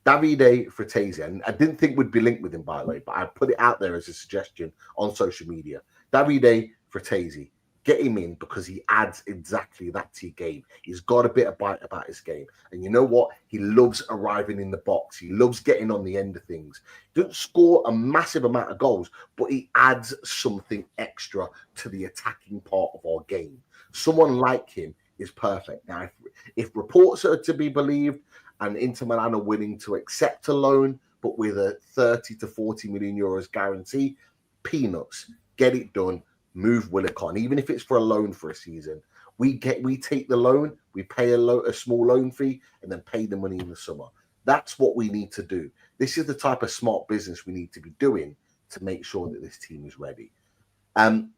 Davide Fratesi, and I didn't think we'd be linked with him, by the way, but I put it out there as a suggestion on social media. Davide Fratesi, get him in because he adds exactly that to your game. He's got a bit of bite about his game. And you know what? He loves arriving in the box. He loves getting on the end of things. He doesn't score a massive amount of goals, but he adds something extra to the attacking part of our game. Someone like him is perfect. Now, if reports are to be believed and Inter Milan are willing to accept a loan, but with a 30 to 40 million euros guarantee, peanuts, get it done. Move Willock on, even if it's for a loan for a season. We take the loan, we pay a small loan fee, and then pay the money in the summer. That's what we need to do. This is the type of smart business we need to be doing to make sure that this team is ready. And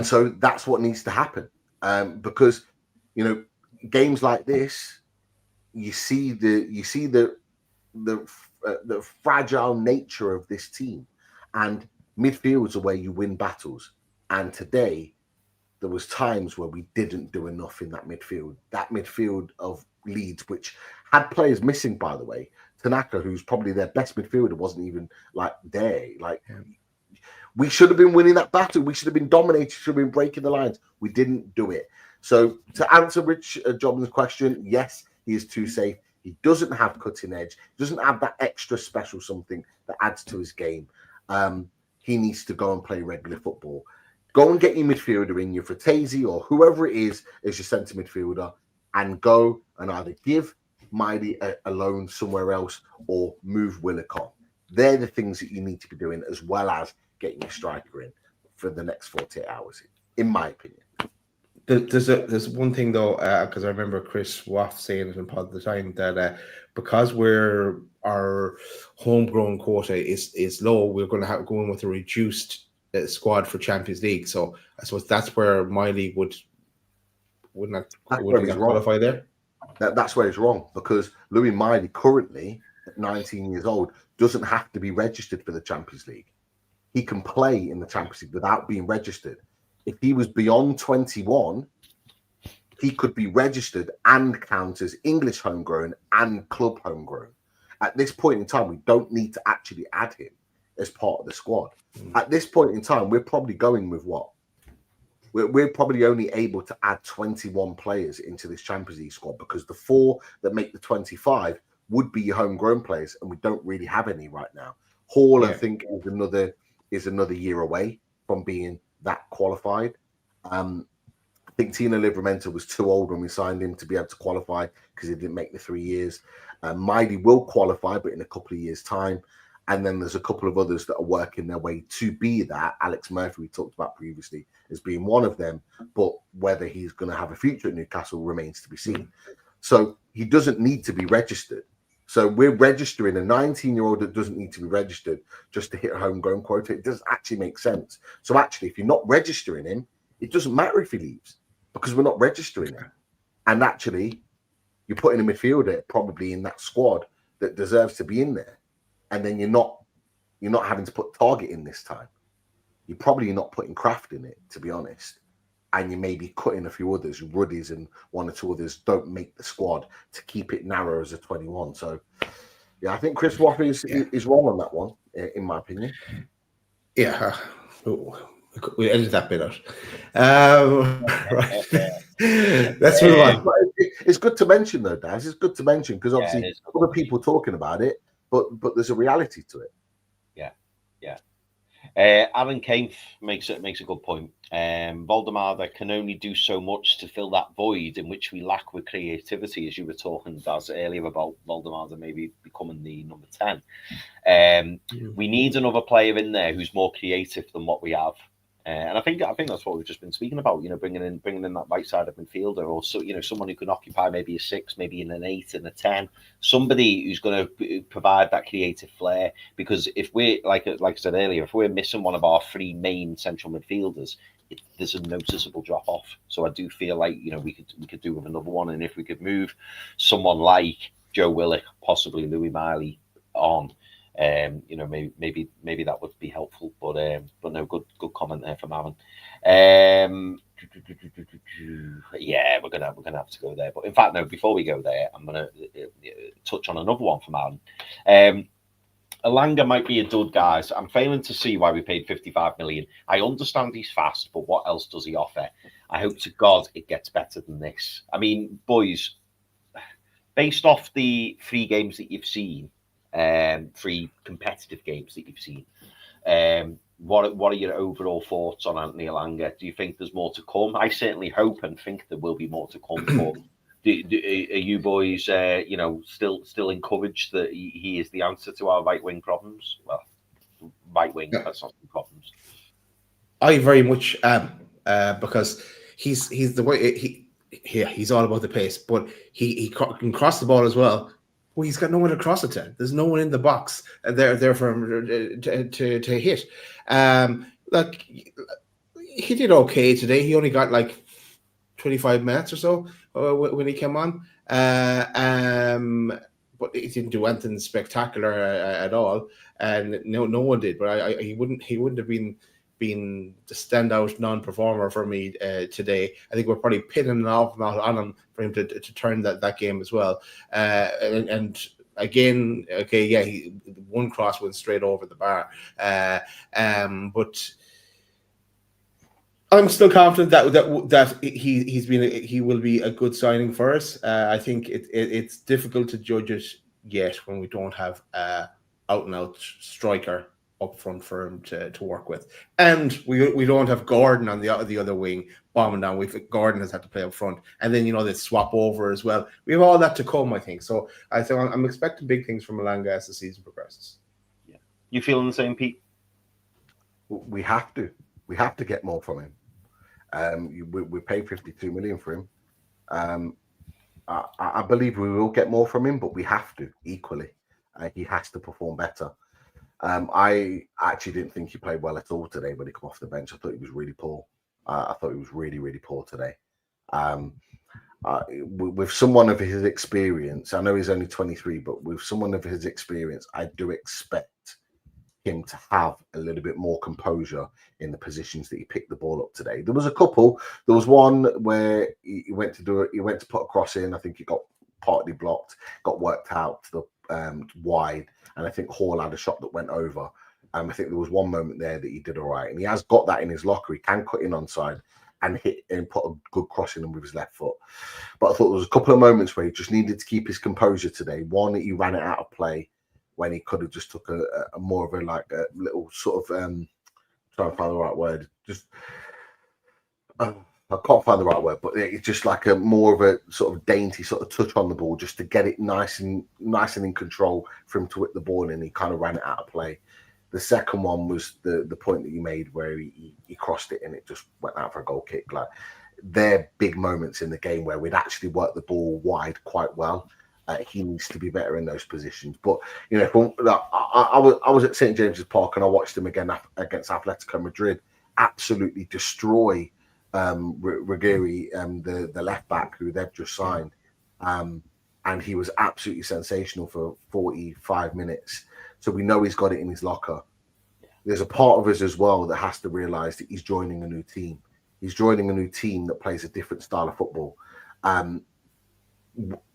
so that's what needs to happen. Because games like this, you see the fragile nature of this team, and midfields are where you win battles. And today, there was times where we didn't do enough in that midfield of Leeds, which had players missing, by the way. Tanaka, who's probably their best midfielder, wasn't even there. We should have been winning that battle. We should have been dominating, should have been breaking the lines. We didn't do it. So to answer Rich Jobs' question, yes, he is too safe. He doesn't have cutting edge. He doesn't have that extra special something that adds to his game. He needs to go and play regular football. Go and get your midfielder in, your Fratesi or whoever it is as your centre midfielder, and go and either give Miley a loan somewhere else or move Willock on. They're the things that you need to be doing, as well as getting your striker in for the next 48 hours, in my opinion. There's one thing though, because I remember Chris Waff saying it in pod at the time that because our homegrown quota is low, we're going to have go in with a reduced squad for Champions League. So I suppose that's where Miley would not qualify there. That's where it's wrong, because Louis Miley currently at 19 years old doesn't have to be registered for the Champions League. He can play in the Champions League without being registered. If he was beyond 21, he could be registered and count as English homegrown and club homegrown. At this point in time, we don't need to actually add him as part of the squad. At this point in time, we're probably going with what? We're probably only able to add 21 players into this Champions League squad, because the 4 that make the 25 would be your homegrown players, and we don't really have any right now. Hall, I think, is another year away from being that qualified. I think Tino Livramento was too old when we signed him to be able to qualify, because he didn't make the 3 years. Miley will qualify, but in a couple of years' time. And then there's a couple of others that are working their way to be that. Alex Murphy, we talked about previously, as being one of them. But whether he's going to have a future at Newcastle remains to be seen. So he doesn't need to be registered. So we're registering a 19-year-old that doesn't need to be registered just to hit a homegrown quota. It doesn't actually make sense. So actually, if you're not registering him, it doesn't matter if he leaves, because we're not registering him. And actually, you're putting a midfielder probably in that squad that deserves to be in there. And then you're not having to put Target in this time. You're probably not putting Kraft in it, to be honest. And you may be cutting a few others. Ruddies and 1 or 2 others don't make the squad to keep it narrow as a 21. So, yeah, I think Chris Waff is wrong on that one, in my opinion. Yeah. We edited that bit out. Right. Let's move on. It's good to mention, though, Daz. It's good to mention, because obviously other people talking about it, but there's a reality to it. Alan Kane makes a good point. Valdemar can only do so much to fill that void in which we lack with creativity, as you were talking, Daz, earlier about Valdemar maybe becoming the number 10. We need another player in there who's more creative than what we have. And I think that's what we've just been speaking about. Bringing in that right side of midfielder, or so, someone who can occupy maybe a 6, maybe in an 8 and a 10. Somebody who's going to provide that creative flair. Because if we're like I said earlier, if we're missing one of our 3 main central midfielders, there's a noticeable drop off. So I do feel like we could do with another one, and if we could move someone like Joe Willock, possibly Louis Miley on. Maybe that would be helpful, but no, good comment there from Alan. Yeah, we're gonna have to go there. But in fact, no, before we go there, I'm gonna touch on another one from Alan. Elanga might be a dud, guys. I'm failing to see why we paid 55 million. I understand he's fast, but what else does he offer? I hope to God it gets better than this. I mean, boys, based off the 3 games that you've seen, 3 competitive games that you've seen, what are your overall thoughts on Anthony Elanga? Do you think there's more to come? I certainly hope and think there will be more to come. But are you boys, still encouraged that he is the answer to our right wing problems? Well, right wing has some problems. I very much am, because he's the way he's all about the pace, but he can cross the ball as well. Well, he's got no one to cross it to. There's no one in the box there for him to hit. Like, he did okay today. He only got like 25 minutes or so when he came on. But he didn't do anything spectacular at all, and no one did. But he wouldn't have been the standout non-performer for me today. I think we're probably pinning an awful lot on him for him to turn that game as well. And again, okay, yeah, one cross went straight over the bar. But I'm still confident that he will be a good signing for us. I think it's difficult to judge it yet when we don't have out and out striker up front for him to work with. And we don't have Gordon on the other wing bombing down. Gordon has had to play up front, and then they swap over as well. We have all that to come, I think. So I'm expecting big things from Malanga as the season progresses. Yeah, you feeling the same, Pete? We have to get more from him. We paid 52 million for him. I believe we will get more from him, but we have to equally. He has to perform better. I actually didn't think he played well at all today when he came off the bench. I thought he was really poor. I thought he was really, really poor today. With someone of his experience, I know he's only 23, but with someone of his experience, I do expect him to have a little bit more composure in the positions that he picked the ball up today. There was a couple. There was one where he went to put a cross in. I think he got partly blocked, got worked out to the wide, and I think Hall had a shot that went over. I think there was one moment there that he did all right, and he has got that in his locker. He can cut in onside and hit and put a good cross in with his left foot. But I thought there was a couple of moments where he just needed to keep his composure today. One, he ran it out of play when he could have just took a more of a little sort of trying to find the right word. I can't find the right word, but it's just like a more of a sort of dainty sort of touch on the ball, just to get it nice and in control for him to whip the ball, and he kind of ran it out of play. The second one was the point that you made where he crossed it and it just went out for a goal kick. Like, they're big moments in the game where we'd actually worked the ball wide quite well. He needs to be better in those positions. But I was at St James's Park and I watched him again against Atletico Madrid absolutely destroy Ruggieri, the left back who they've just signed, and he was absolutely sensational for 45 minutes. So we know he's got it in his locker. There's a part of us as well that has to realise that he's joining a new team. He's joining a new team that plays a different style of football.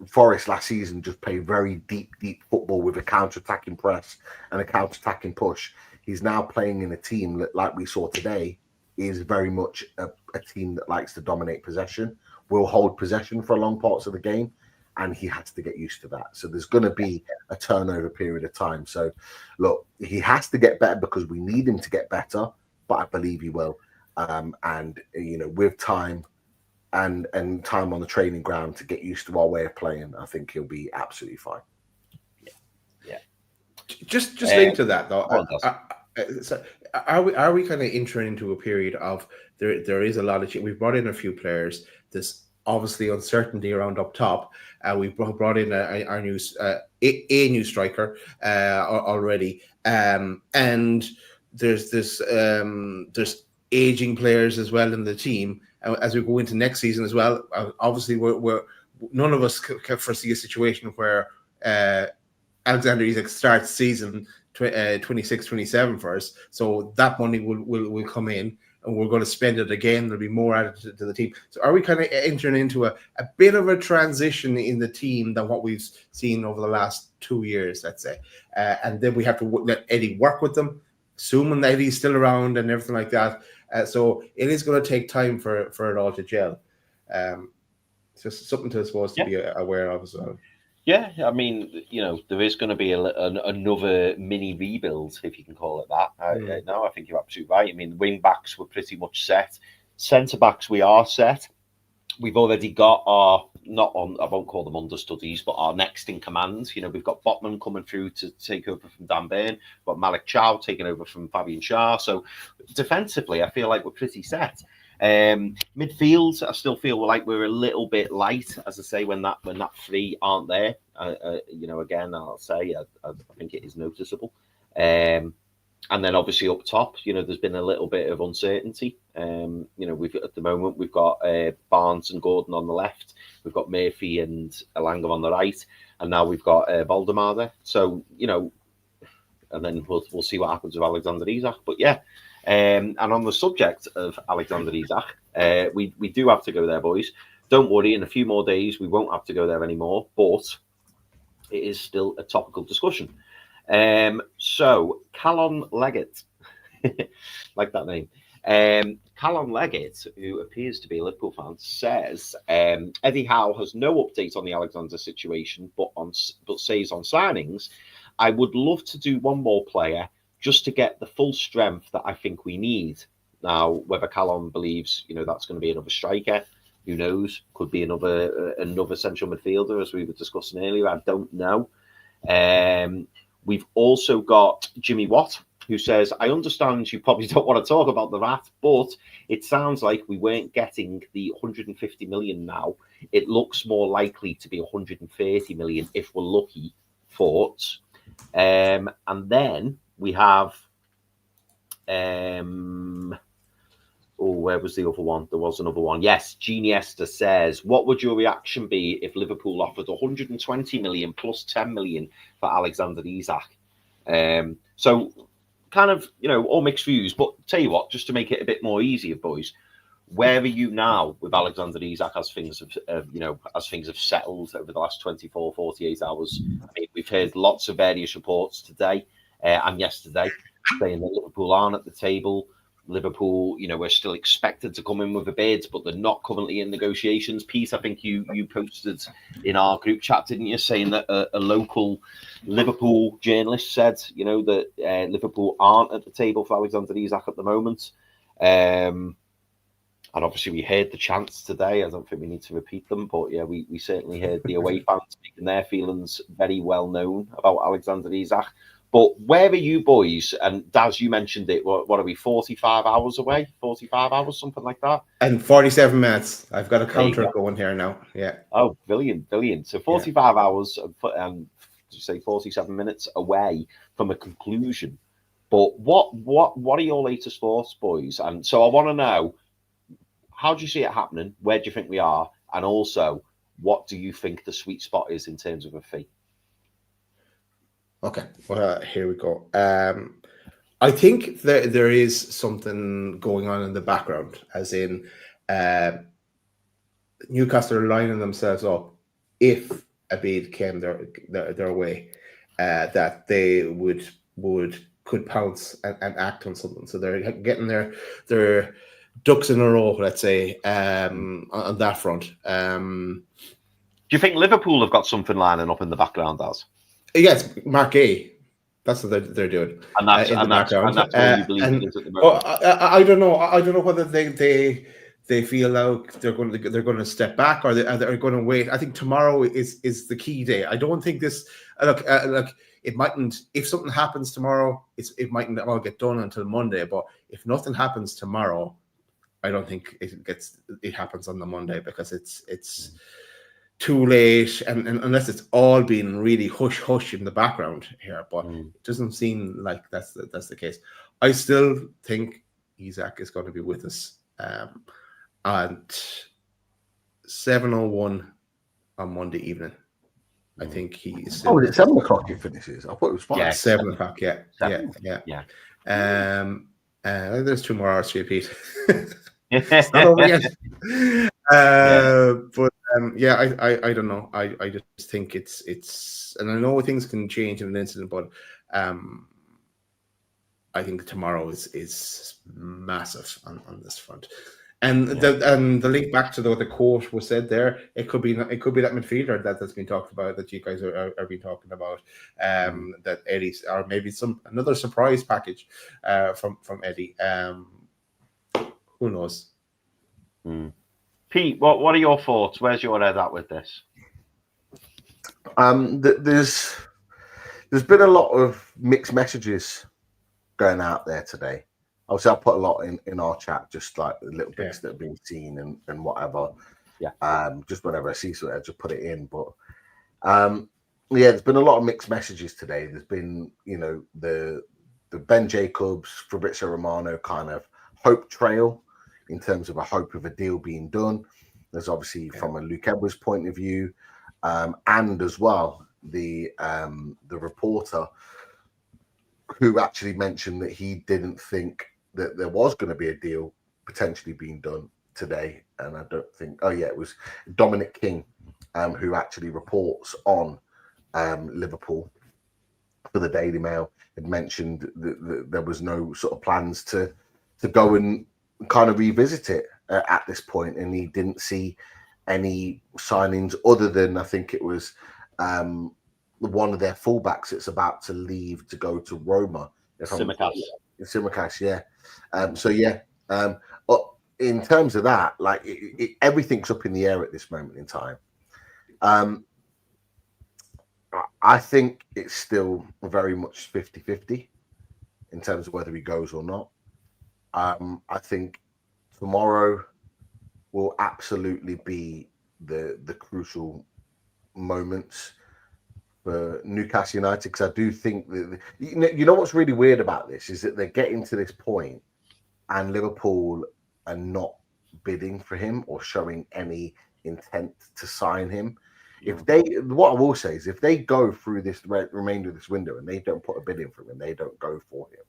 Forest last season just played very deep football with a counter-attacking press and a counter-attacking push. He's now playing in a team that, like we saw today, is very much a team that likes to dominate possession, will hold possession for long parts of the game, and he has to get used to that. So there's going to be a turnover period of time. So, look, he has to get better because we need him to get better, but I believe he will. And, with time, and time on the training ground to get used to our way of playing, I think he'll be absolutely fine. Yeah. Just linked to that though. So are we kind of entering into a period of there is a lot of change. We've brought in a few players. There's obviously uncertainty around up top. We brought in our new new striker already, and there's aging players as well in the team. As we go into next season as well, obviously we're none of us can foresee a situation where Alexander Isak starts season 26-27 for us. So that money will come in and we're going to spend it again. There'll be more added to the team. So are we kind of entering into a bit of a transition in the team than what we've seen over the last 2 years, let's say? And then we have to let Eddie work with them, assuming that Eddie's still around and everything like that. So it is going to take time for it all to gel. It's just something to, I suppose, to be aware of as well. Yeah, I mean, there is going to be another mini rebuild, if you can call it that. No, I think you're absolutely right. I mean, wing backs were pretty much set. Centre backs, we are set. We've already got our, I won't call them understudies, but our next in command. We've got Botman coming through to take over from Dan Burn. We've got Malik Chow taking over from Fabian Schär. So defensively, I feel like we're pretty set. Midfield, I still feel like we're a little bit light, as I say, when that three aren't there. Again, I'll say I think it is noticeable. And then obviously up top, there's been a little bit of uncertainty. We've at the moment we've got Barnes and Gordon on the left, we've got Murphy and Elanga on the right, and now we've got Valdemar there. So and then we'll see what happens with Alexander Isak. But yeah. And on the subject of Alexander Isak, we do have to go there, boys. Don't worry, in a few more days, we won't have to go there anymore, but it is still a topical discussion. So, Callum Leggett, like that name. Callum Leggett, who appears to be a Liverpool fan, says Eddie Howe has no update on the Alexander situation, but says on signings, I would love to do one more player just to get the full strength that I think we need. Now, whether Callum believes, that's going to be another striker, who knows? Could be another central midfielder, as we were discussing earlier. I don't know. We've also got Jimmy Watt, who says, I understand you probably don't want to talk about the rat, but it sounds like we weren't getting the 150 million now. It looks more likely to be 130 million if we're lucky. Thoughts? And then we have, where was the other one? There was another one. Yes, Geniesta says, what would your reaction be if Liverpool offered 120 million plus 10 million for Alexander Isak? So kind of, all mixed views, but tell you what, just to make it a bit more easier, boys, where are you now with Alexander Isak as things have settled over the last 24, 48 hours? I mean, we've heard lots of various reports today and yesterday saying that Liverpool aren't at the table. Liverpool, we're still expected to come in with a bid, but they're not currently in negotiations. Pete, I think you posted in our group chat, didn't you, saying that a local Liverpool journalist said, that Liverpool aren't at the table for Alexander Isak at the moment. And obviously we heard the chants today. I don't think we need to repeat them, but yeah, we certainly heard the away fans making their feelings very well known about Alexander Isak. But where are you boys? And Daz, you mentioned it. What are we, 45 hours away? 45 hours, something like that? And 47 minutes. I've got a counter going here now. Yeah. Oh, brilliant. So 45 hours and you say 47 minutes away from a conclusion. But what are your latest thoughts, boys? And so I want to know, how do you see it happening? Where do you think we are? And also, what do you think the sweet spot is in terms of a fee? Okay, well, here we go. I think there is something going on in the background, as in Newcastle are lining themselves up if a bid came their way, that they could pounce and act on something. So they're getting their ducks in a row, let's say, on that front. Do you think Liverpool have got something lining up in the background, as? Yes, Mark A. That's what they're doing. And that's what you believe it is at the moment. I don't know. I don't know whether they feel like they're going to step back or they're going to wait. I think tomorrow is the key day. I don't think this look it mightn't. If something happens tomorrow, it mightn't all get done until Monday. But if nothing happens tomorrow, I don't think it happens on the Monday, because it's too late, and unless it's all been really hush in the background here, but it doesn't seem like that's the case. I still think Isak is going to be with us at 7:01 on Monday evening. I think he's still. Oh, is it 7 o'clock he finishes? I thought it was 5. Yeah, 7 o'clock. Yeah. There's 2 more hours to repeat. It's not over yet. But I don't know. I just think it's, and I know things can change in an incident, but I think tomorrow is massive on this front. And the link back to the quote was said there. It could be that midfielder that's been talked about, that you guys are been talking about. That Eddie's, or maybe another surprise package from Eddie. Who knows? Pete, what are your thoughts? Where's your head at with this? There's been a lot of mixed messages going out there today. Obviously, I put a lot in our chat, just like the little bits that have been seen and whatever. Yeah. Just whenever I see something, I just put it in. But there's been a lot of mixed messages today. There's been, the Ben Jacobs, Fabrizio Romano kind of hope trail, in terms of a hope of a deal being done. There's obviously from a Luke Edwards point of view, and as well the reporter who actually mentioned that he didn't think that there was going to be a deal potentially being done today. And I don't think, it was Dominic King, who actually reports on Liverpool for the Daily Mail, had mentioned that there was no sort of plans to go and kind of revisit it at this point, and he didn't see any signings other than, I think it was one of their fullbacks that's about to leave to go to Roma Simicast, yeah. In terms of that, like everything's up in the air at this moment in time. I think it's still very much 50-50 in terms of whether he goes or not. I think tomorrow will absolutely be the crucial moments for Newcastle United, because I do think that you know what's really weird about this is that they're getting to this point and Liverpool are not bidding for him or showing any intent to sign him. What I will say is, if they go through this remainder of this window and they don't put a bid in for him and they don't go for him,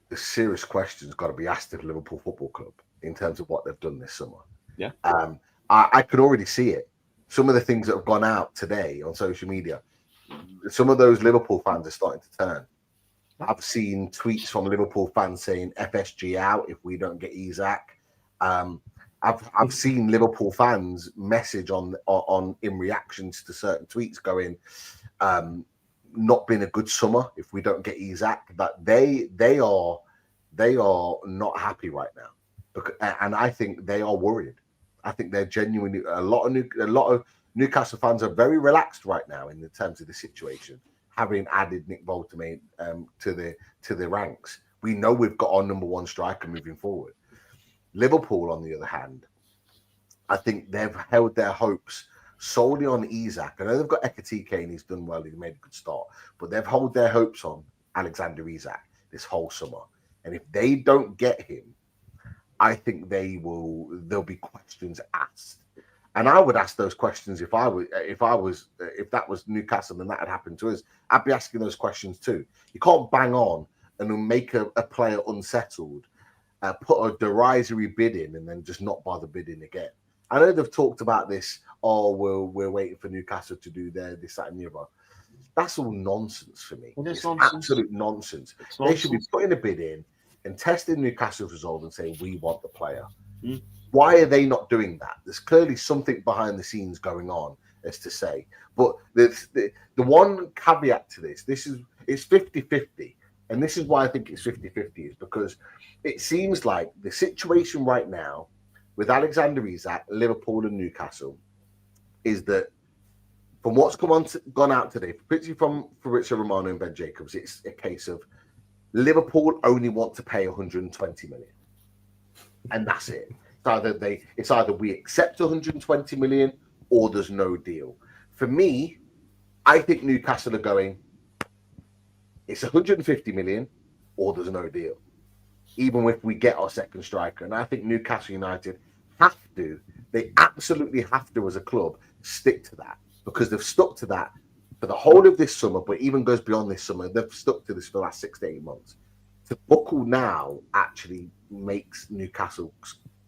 the serious questions got to be asked of Liverpool Football Club in terms of what they've done this summer. Yeah, I could already see it. Some of the things that have gone out today on social media, some of those Liverpool fans are starting to turn. I've seen tweets from Liverpool fans saying FSG out if we don't get Isak. I've seen Liverpool fans message on in reactions to certain tweets going, not been a good summer if we don't get Isak. But they are not happy right now, and I think they are worried. I think they're genuinely a lot of Newcastle fans are very relaxed right now in terms of the situation, having added Nick Voltermain to the ranks. We know we've got our number one striker moving forward. Liverpool, on the other hand, I think they've held their hopes solely on Isak. I know they've got Ekatike and he's done well, he's made a good start, but they've held their hopes on Alexander Isak this whole summer. And if they don't get him, I think there'll be questions asked. And I would ask those questions if that was Newcastle and that had happened to us. I'd be asking those questions too. You can't bang on and then make a player unsettled, put a derisory bid in, and then just not bother bidding again. I know they've talked about this. Oh, we're waiting for Newcastle to do this, that, and the other. That's all nonsense for me. It's absolute nonsense. They should be putting a bid in and testing Newcastle's resolve and saying we want the player. Why are they not doing that? There's clearly something behind the scenes going on, as to say. But the one caveat to this is it's 50-50. And this is why I think it's 50-50, is because it seems like the situation right now with Alexander Isak, Liverpool and Newcastle is that from what's gone out today, particularly from Fabrizio Romano and Ben Jacobs, it's a case of Liverpool only want to pay 120 million. And that's it. It's either we accept 120 million or there's no deal. For me, I think Newcastle are going, it's 150 million or there's no deal, even if we get our second striker. And I think Newcastle United they absolutely have to, as a club, stick to that, because they've stuck to that for the whole of this summer, but even goes beyond this summer. They've stuck to this for the last 6 to 8 months. To buckle now actually makes Newcastle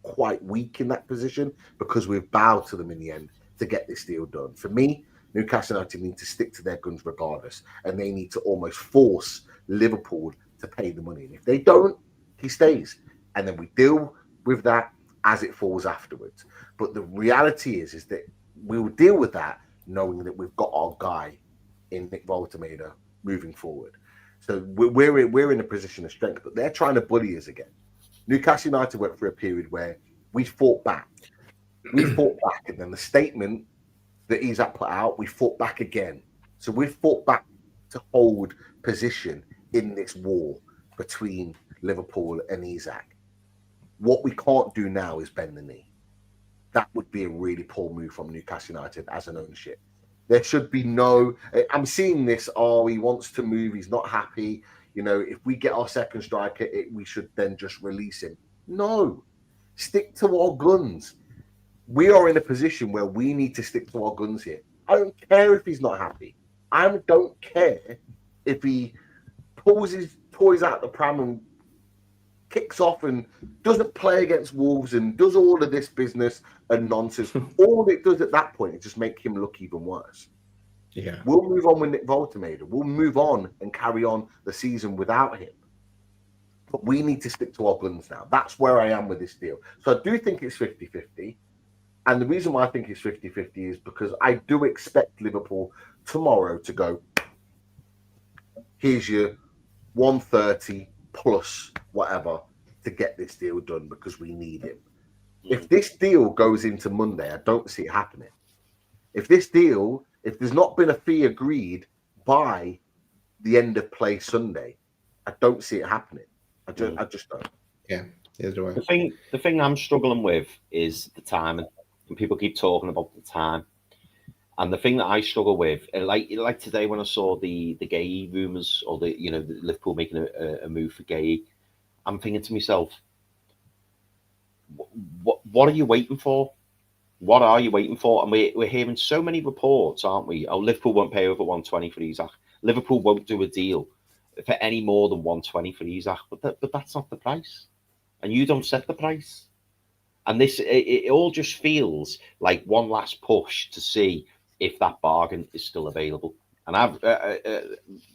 quite weak in that position, because we've bowed to them in the end to get this deal done. For me, Newcastle United need to stick to their guns regardless, and they need to almost force Liverpool to pay the money. And if they don't, he stays, and then we deal with that as it falls afterwards. But the reality is that we will deal with that knowing that we've got our guy in Nick Voltermain moving forward. So we're in a position of strength, but they're trying to bully us again. Newcastle United went through a period where we fought back. And then the statement that Isak put out, we fought back again. So we fought back to hold position in this war between Liverpool and Isak. What we can't do now is bend the knee. That would be a really poor move from Newcastle United as an ownership. There should be no... I'm seeing this, he wants to move, he's not happy. You know, if we get our second striker, we should then just release him. No. Stick to our guns. We are in a position where we need to stick to our guns here. I don't care if he's not happy. I don't care if he pulls his toys out the pram and kicks off and doesn't play against Wolves and does all of this business and nonsense. All it does at that point is just make him look even worse. Yeah, we'll move on with Nick Voltermain. We'll move on and carry on the season without him. But we need to stick to our guns now. That's where I am with this deal. So I do think it's 50-50. And the reason why I think it's 50-50 is because I do expect Liverpool tomorrow to go, here's your 130 plus whatever to get this deal done because we need it. If this deal goes into Monday, I don't see it happening. If there's not been a fee agreed by the end of play Sunday, I don't see it happening. I just don't. Yeah, either way. The thing I'm struggling with is the timing, and people keep talking about the time. And the thing that I struggle with, like today when I saw the Gay rumours, or the Liverpool making a move for Gay, I'm thinking to myself, what are you waiting for? What are you waiting for? And we're hearing so many reports, aren't we? Oh, Liverpool won't pay over 120 for Isak. Liverpool won't do a deal for any more than 120 for Isak. But that's not the price, and you don't set the price. And it all just feels like one last push to see if that bargain is still available. And I've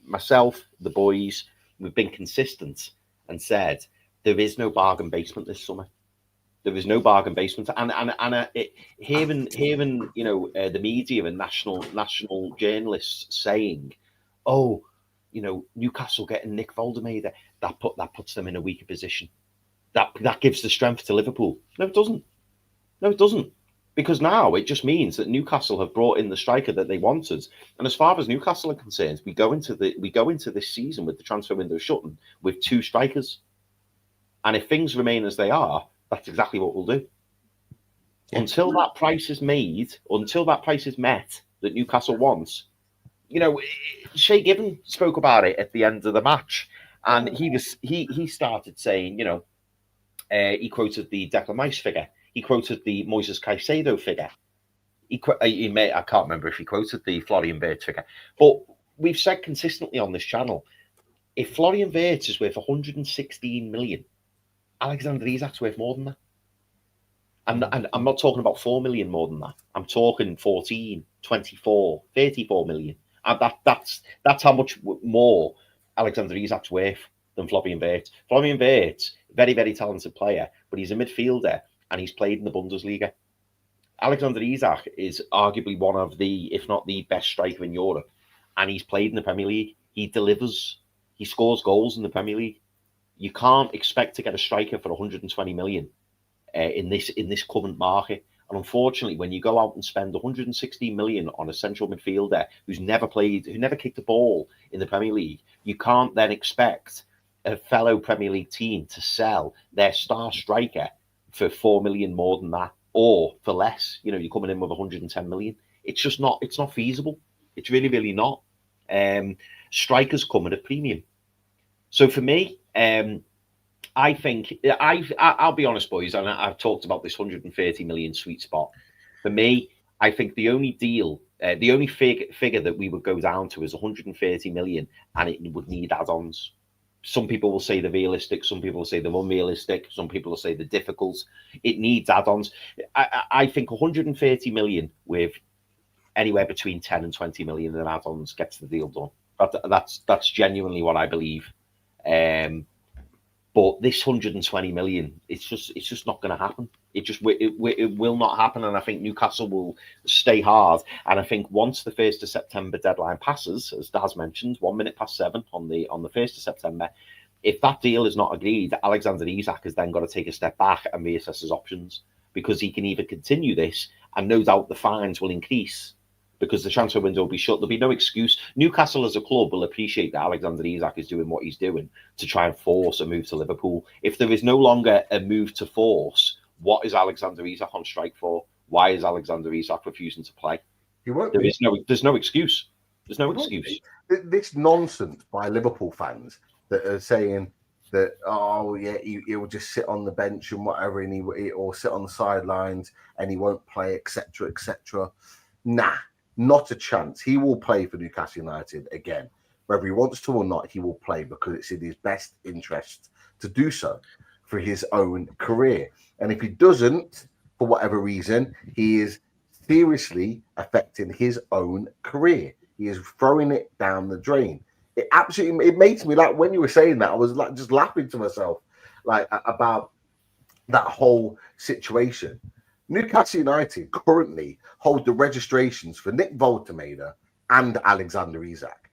myself, the boys, we've been consistent and said there is no bargain basement this summer. There is no bargain basement, and hearing the media and national journalists saying, "Oh, Newcastle getting Nick Voldemade, that puts them in a weaker position. That gives the strength to Liverpool." No, it doesn't. No, it doesn't. Because now it just means that Newcastle have brought in the striker that they wanted. And as far as Newcastle are concerned, we go into this season with the transfer window shutting with 2 strikers. And if things remain as they are, that's exactly what we'll do. Yeah. Until that price is made, until that price is met that Newcastle wants. Shay Given spoke about it at the end of the match, and he started saying, he quoted the Declan Rice figure. He quoted the Moises Caicedo figure. I can't remember if he quoted the Florian Wirtz figure. But we've said consistently on this channel, if Florian Wirtz is worth 116 million, Alexander Isak's worth more than that. And I'm not talking about 4 million more than that. I'm talking 14, 24, 34 million. And that's how much more Alexander Isak's worth than Florian Wirtz. Florian Wirtz, very, very talented player, but he's a midfielder and he's played in the Bundesliga. Alexander Isak is arguably one of the, if not the best striker in Europe, and he's played in the Premier League. He delivers. He scores goals in the Premier League. You can't expect to get a striker for 120 million in this current market. And unfortunately, when you go out and spend 116 million on a central midfielder who's never played, who never kicked a ball in the Premier League, you can't then expect a fellow Premier League team to sell their star striker for 4 million more than that, or for less. You're coming in with 110 million. It's just not. It's not feasible. It's really, really not. Strikers come at a premium. So for me, I think I'll be honest, boys, and I've talked about this 130 million sweet spot. For me, I think the only deal, the only figure that we would go down to is 130 million, and it would need add-ons. Some people will say they're realistic. Some people will say they're unrealistic. Some people will say they're difficult. It needs add-ons. I think 130 million with anywhere between 10 and 20 million in add-ons gets the deal done. That's genuinely what I believe. But this 120 million, it's just not going to happen. It will not happen, and I think Newcastle will stay hard. And I think once the 1st of September deadline passes, as Daz mentioned, 7:01 on the 1st of September, if that deal is not agreed, Alexander Isak has then got to take a step back and reassess his options, because he can either continue this, and no doubt the fines will increase, because the transfer window will be shut. There'll be no excuse. Newcastle as a club will appreciate that Alexander Isak is doing what he's doing to try and force a move to Liverpool. If there is no longer a move to force, what is Alexander Isak on strike for? Why is Alexander Isak refusing to play? He won't. There's no excuse. There's no excuse. This nonsense by Liverpool fans that are saying that, oh yeah, he will just sit on the bench and whatever, and he or sit on the sidelines and he won't play, etc., etc. Nah. Not a chance. He will play for Newcastle United again. Whether he wants to or not, he will play, because it's in his best interest to do so for his own career. And if he doesn't, for whatever reason, he is seriously affecting his own career. He is throwing it down the drain. It makes me like, when you were saying that, I was like just laughing to myself, like, about that whole situation. Newcastle United currently hold the registrations for Nick Voldemade and Alexander Isak.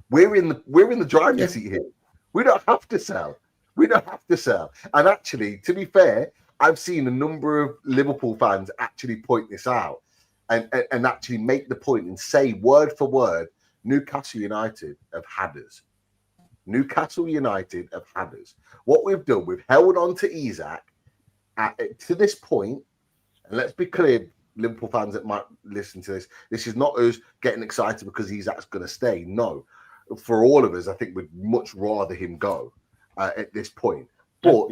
We're in the driving seat here. We don't have to sell. We don't have to sell. And actually, to be fair, I've seen a number of Liverpool fans actually point this out and actually make the point and say word for word, Newcastle United have had us. Newcastle United have had us. What we've done, we've held on to Isak to this point, and let's be clear, Liverpool fans that might listen to this, this is not us getting excited because Isak's going to stay. No. For all of us, I think we'd much rather him go at this point. But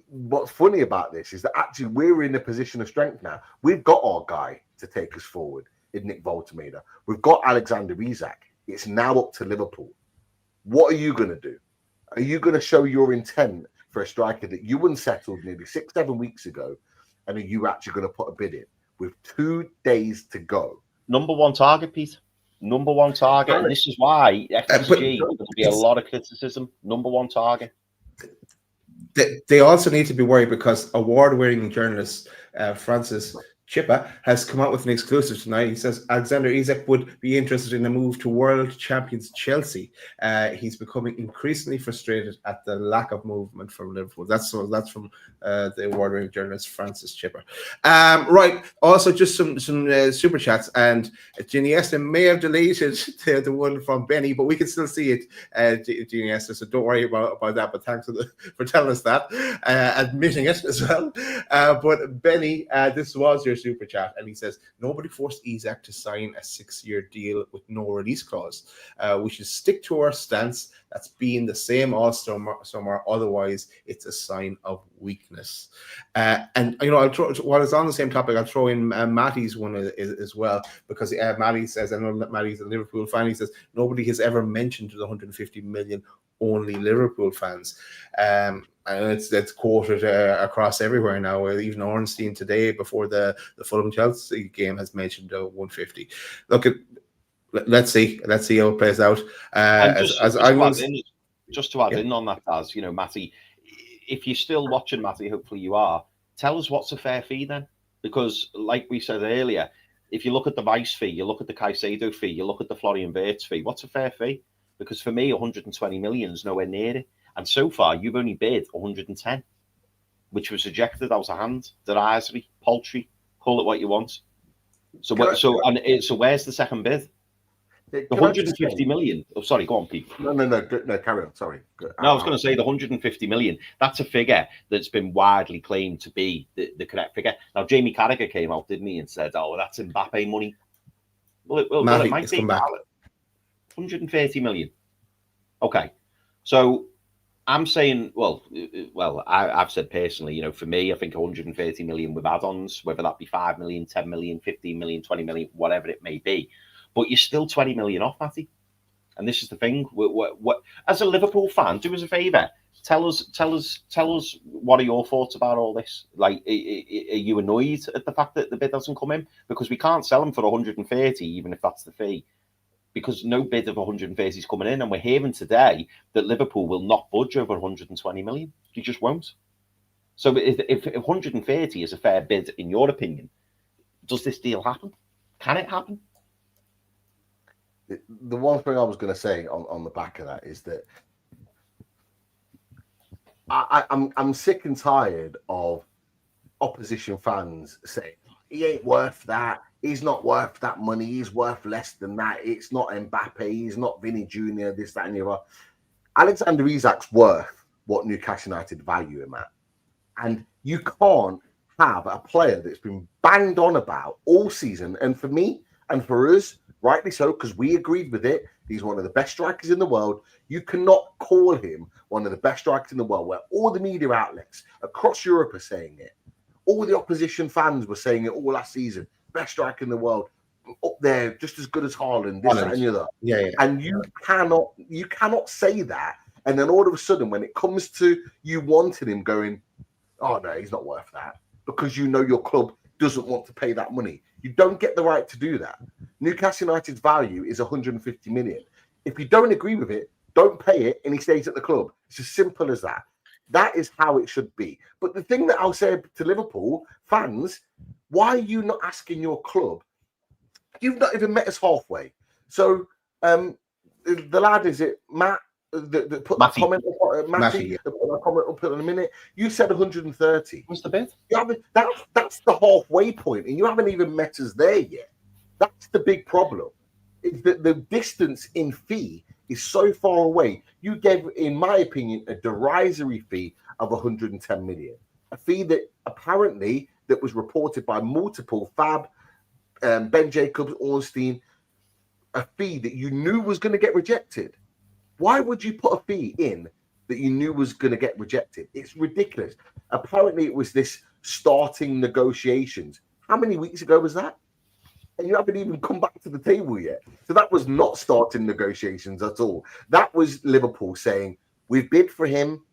what's funny about this is that actually we're in a position of strength now. We've got our guy to take us forward in Nick Voltemeda. We've got Alexander Isak. It's now up to Liverpool. What are you going to do? Are you going to show your intent for a striker that you unsettled nearly 6-7 weeks ago? And are you actually going to put a bid in with 2 days to go? Number one target, Pete. Number one target. And this is why FSG, there'll be a lot of criticism. Number one target. They also need to be worried because award-winning journalist Francis Chippa has come out with an exclusive tonight. He says Alexander Isak would be interested in a move to world champions Chelsea. He's becoming increasingly frustrated at the lack of movement from Liverpool. That's from the award-winning journalist Francis Chipper. Right. Also, just some super chats, and Ginesta may have deleted the one from Benny, but we can still see it, Ginesta. So don't worry about that. But thanks for telling us that, admitting it as well. But Benny, this was your super chat, and he says nobody forced Isak to sign a 6-year deal with no release clause. We should stick to our stance. That's been the same all summer. Otherwise, it's a sign of weakness. And I'll throw, while it's on the same topic, I'll throw in Matty's one as well, because Matty says, I know Matty's a Liverpool fan. He says nobody has ever mentioned the 150 million. Only Liverpool fans. And it's quoted across everywhere now. Even Ornstein today, before the Fulham Chelsea game, has mentioned 150. Look, let's see how it plays out. Just to add in on that, as Matty, if you're still watching, Matty, hopefully you are. Tell us what's a fair fee then, because like we said earlier, if you look at the Rice fee, you look at the Caicedo fee, you look at the Florian Wirtz fee. What's a fair fee? Because for me, 120 million is nowhere near it. And so far, you've only bid 110, which was rejected out of hand. Derisory, paltry, call it what you want. So where's the second bid? The 150 million. Oh, sorry, go on, Pete. No, carry on. Sorry. No, I was going to say the 150 million. That's a figure that's been widely claimed to be the correct figure. Now, Jamie Carragher came out, didn't he, and said, "Oh, that's Mbappe money." Well, it might be 130 million. Okay, so I'm saying, I've said personally, for me, I think 130 million with add-ons, whether that be 5 million, 10 million, 15 million, 20 million, whatever it may be, but you're still 20 million off, Matty. And this is the thing. What as a Liverpool fan, do us a favour. Tell us what are your thoughts about all this? Like, are you annoyed at the fact that the bid doesn't come in? Because we can't sell them for 130, even if that's the fee. Because no bid of 130 is coming in, and we're hearing today that Liverpool will not budge over 120 million. You just won't. So if 130 is a fair bid, in your opinion, does this deal happen? Can it happen? The one thing I was going to say on the back of that is that I'm sick and tired of opposition fans saying he ain't worth that. He's not worth that money. He's worth less than that. It's not Mbappe. He's not Vinny Jr., this, that, and the other. Alexander Isak's worth what Newcastle United value him at. And you can't have a player that's been banged on about all season. And for me and for us, rightly so, because we agreed with it. He's one of the best strikers in the world. You cannot call him one of the best strikers in the world, where all the media outlets across Europe are saying it. All the opposition fans were saying it all last season. Best striker in the world, up there, just as good as Haaland, this, that, and the other. Yeah. And you cannot say that. And then all of a sudden, when it comes to you wanting him, going, oh no, he's not worth that, because you know your club doesn't want to pay that money. You don't get the right to do that. Newcastle United's value is 150 million. If you don't agree with it, don't pay it, and he stays at the club. It's as simple as that. That is how it should be. But the thing that I'll say to Liverpool fans, why are you not asking your club? You've not even met us halfway. So the lad, is it Matt? Put Matty. that comment up, Matty. Matty, yeah. Put that comment up in a minute. You said 130. What's the bid? That's the halfway point, and you haven't even met us there yet. That's the big problem. Is that the distance in fee is so far away. You gave, in my opinion, a derisory fee of 110 million, a fee that apparently that was reported by multiple Fab, Ben Jacobs, Ornstein, a fee that you knew was going to get rejected. Why would you put a fee in that you knew was going to get rejected? It's ridiculous. Apparently, it was this starting negotiations. How many weeks ago was that? And you haven't even come back to the table yet. So that was not starting negotiations at all. That was Liverpool saying, we've bid for him.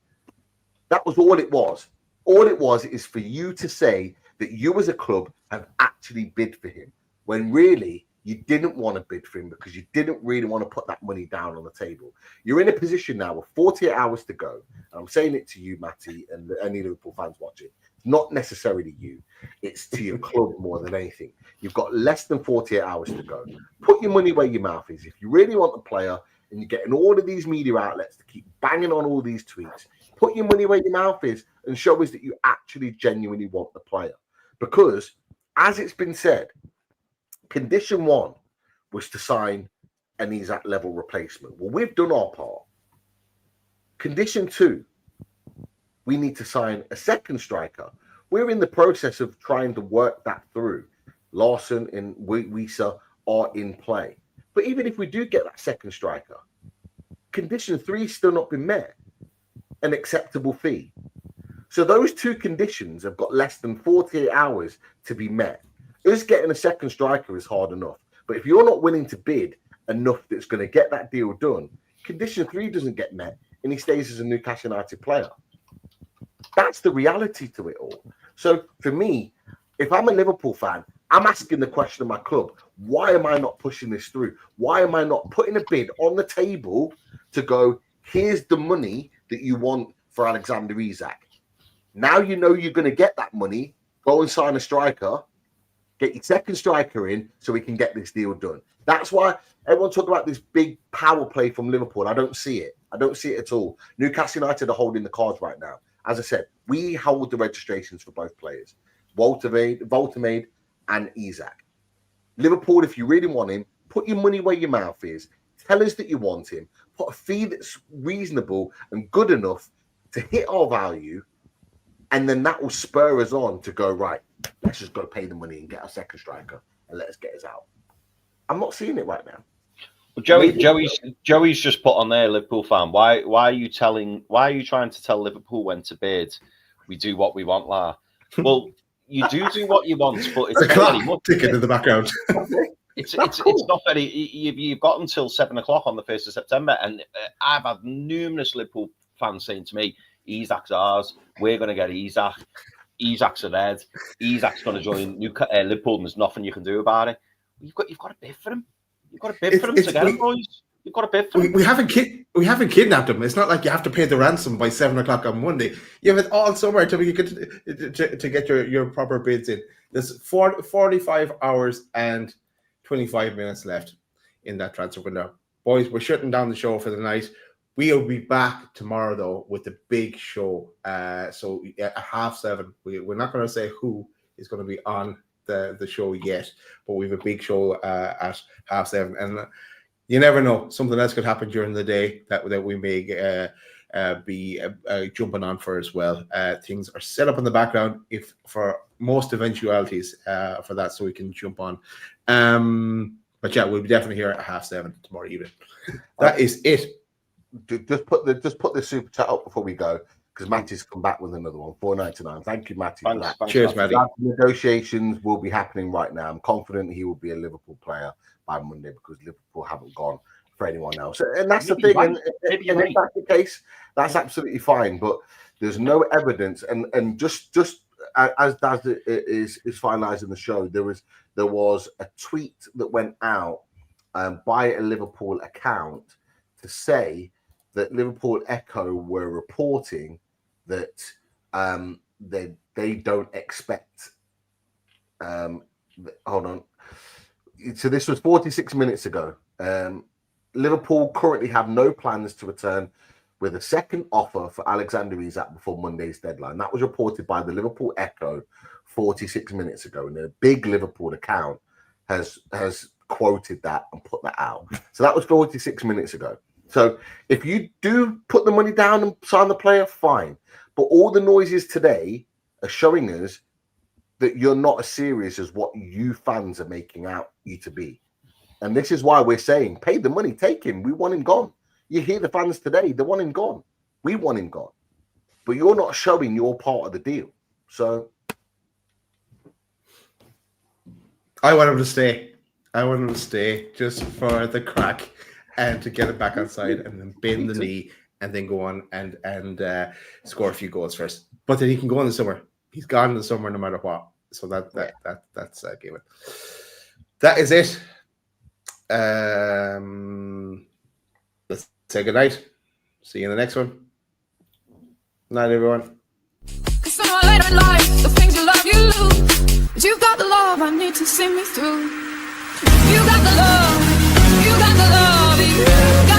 That was all it was. All it was is for you to say that you as a club have actually bid for him, when really you didn't want to bid for him because you didn't really want to put that money down on the table. You're in a position now with 48 hours to go. And I'm saying it to you, Matty, and any Liverpool fans watching. It's not necessarily you. It's to your club more than anything. You've got less than 48 hours to go. Put your money where your mouth is. If you really want the player and you're getting all of these media outlets to keep banging on all these tweets, put your money where your mouth is and show us that you actually genuinely want the player. Because, as it's been said, condition one was to sign an Isak level replacement. Well, we've done our part. Condition two, we need to sign a second striker. We're in the process of trying to work that through. Larson and Wisa are in play. But even if we do get that second striker, condition three still not been met. An acceptable fee. So those two conditions have got less than 48 hours to be met. Us getting a second striker is hard enough. But if you're not willing to bid enough that's going to get that deal done, condition three doesn't get met and he stays as a Newcastle United player. That's the reality to it all. So for me, if I'm a Liverpool fan, I'm asking the question of my club, why am I not pushing this through? Why am I not putting a bid on the table to go, here's the money that you want for Alexander Isak. Now you know you're going to get that money, go and sign a striker, get your second striker in so we can get this deal done. That's why everyone talk about this big power play from Liverpool. I don't see it. I don't see it at all. Newcastle United are holding the cards right now. As I said, we hold the registrations for both players, Voltemade and Isak. Liverpool, if you really want him, put your money where your mouth is. Tell us that you want him. Put a fee that's reasonable and good enough to hit our value, and then that will spur us on to go, right, let's just go pay the money and get our second striker and let us get us out. I'm not seeing it right now. Well, Joey's just put on there, Liverpool fan. Why are you trying to tell Liverpool when to bid? We do what we want, La. Well, you do what you want, but it's a very clock much ticking in the background. It's not very. You've got until 7 o'clock on the 1st of September, and I've had numerous Liverpool fans saying to me, "Isak's ours. We're going to get Isak. Isak's a red. Isak's going to join Liverpool, and there's nothing you can do about it." You've got to bid for him. You've got to bid for him to get him, boys. You've got to bid for him. We haven't kidnapped him. It's not like you have to pay the ransom by 7 o'clock on Monday. You have it all summer to get your proper bids in. There's 45 hours and 25 minutes left in that transfer window. Boys, we're shutting down the show for the night. We'll be back tomorrow, though, with the big show. So at 7:30, we're not going to say who is going to be on the show yet, but we have a big show at 7:30. And you never know, something else could happen during the day that we may be jumping on for as well. Things are set up in the background if for most eventualities for that, so we can jump on. But yeah, we'll be definitely here at 7:30 tomorrow evening. That is it. Just put the super chat up before we go, because Matty's come back with another one. $4.99. Thank you, Matty. Thanks, cheers, Matty. Negotiations will be happening right now. I'm confident he will be a Liverpool player by Monday because Liverpool haven't gone for anyone else. And that's the thing. And if that's the case, that's absolutely fine. But there's no evidence. And just as Daz is finalising the show, there was a tweet that went out by a Liverpool account to say that Liverpool Echo were reporting that they don't expect. Hold on. So this was 46 minutes ago. Liverpool currently have no plans to return with a second offer for Alexander Isak before Monday's deadline. That was reported by the Liverpool Echo 46 minutes ago, and a big Liverpool account has quoted that and put that out. So that was 46 minutes ago. So if you do put the money down and sign the player, fine. But all the noises today are showing us that you're not as serious as what you fans are making out you to be. And this is why we're saying, pay the money, take him. We want him gone. You hear the fans today, they want him gone. We want him gone. But you're not showing your part of the deal. So I want him to stay. I want him to stay just for the crack and to get it back on side and then bend the knee and then go on and score a few goals first. But then he can go in the summer. He's gone in the summer no matter what. So that's given. That is it. Let's say goodnight. See you in the next one. Night, everyone. Cause sooner or later in life, the things you love, you lose. But you've got the love I need to see me through. You got the love, you got the love, you got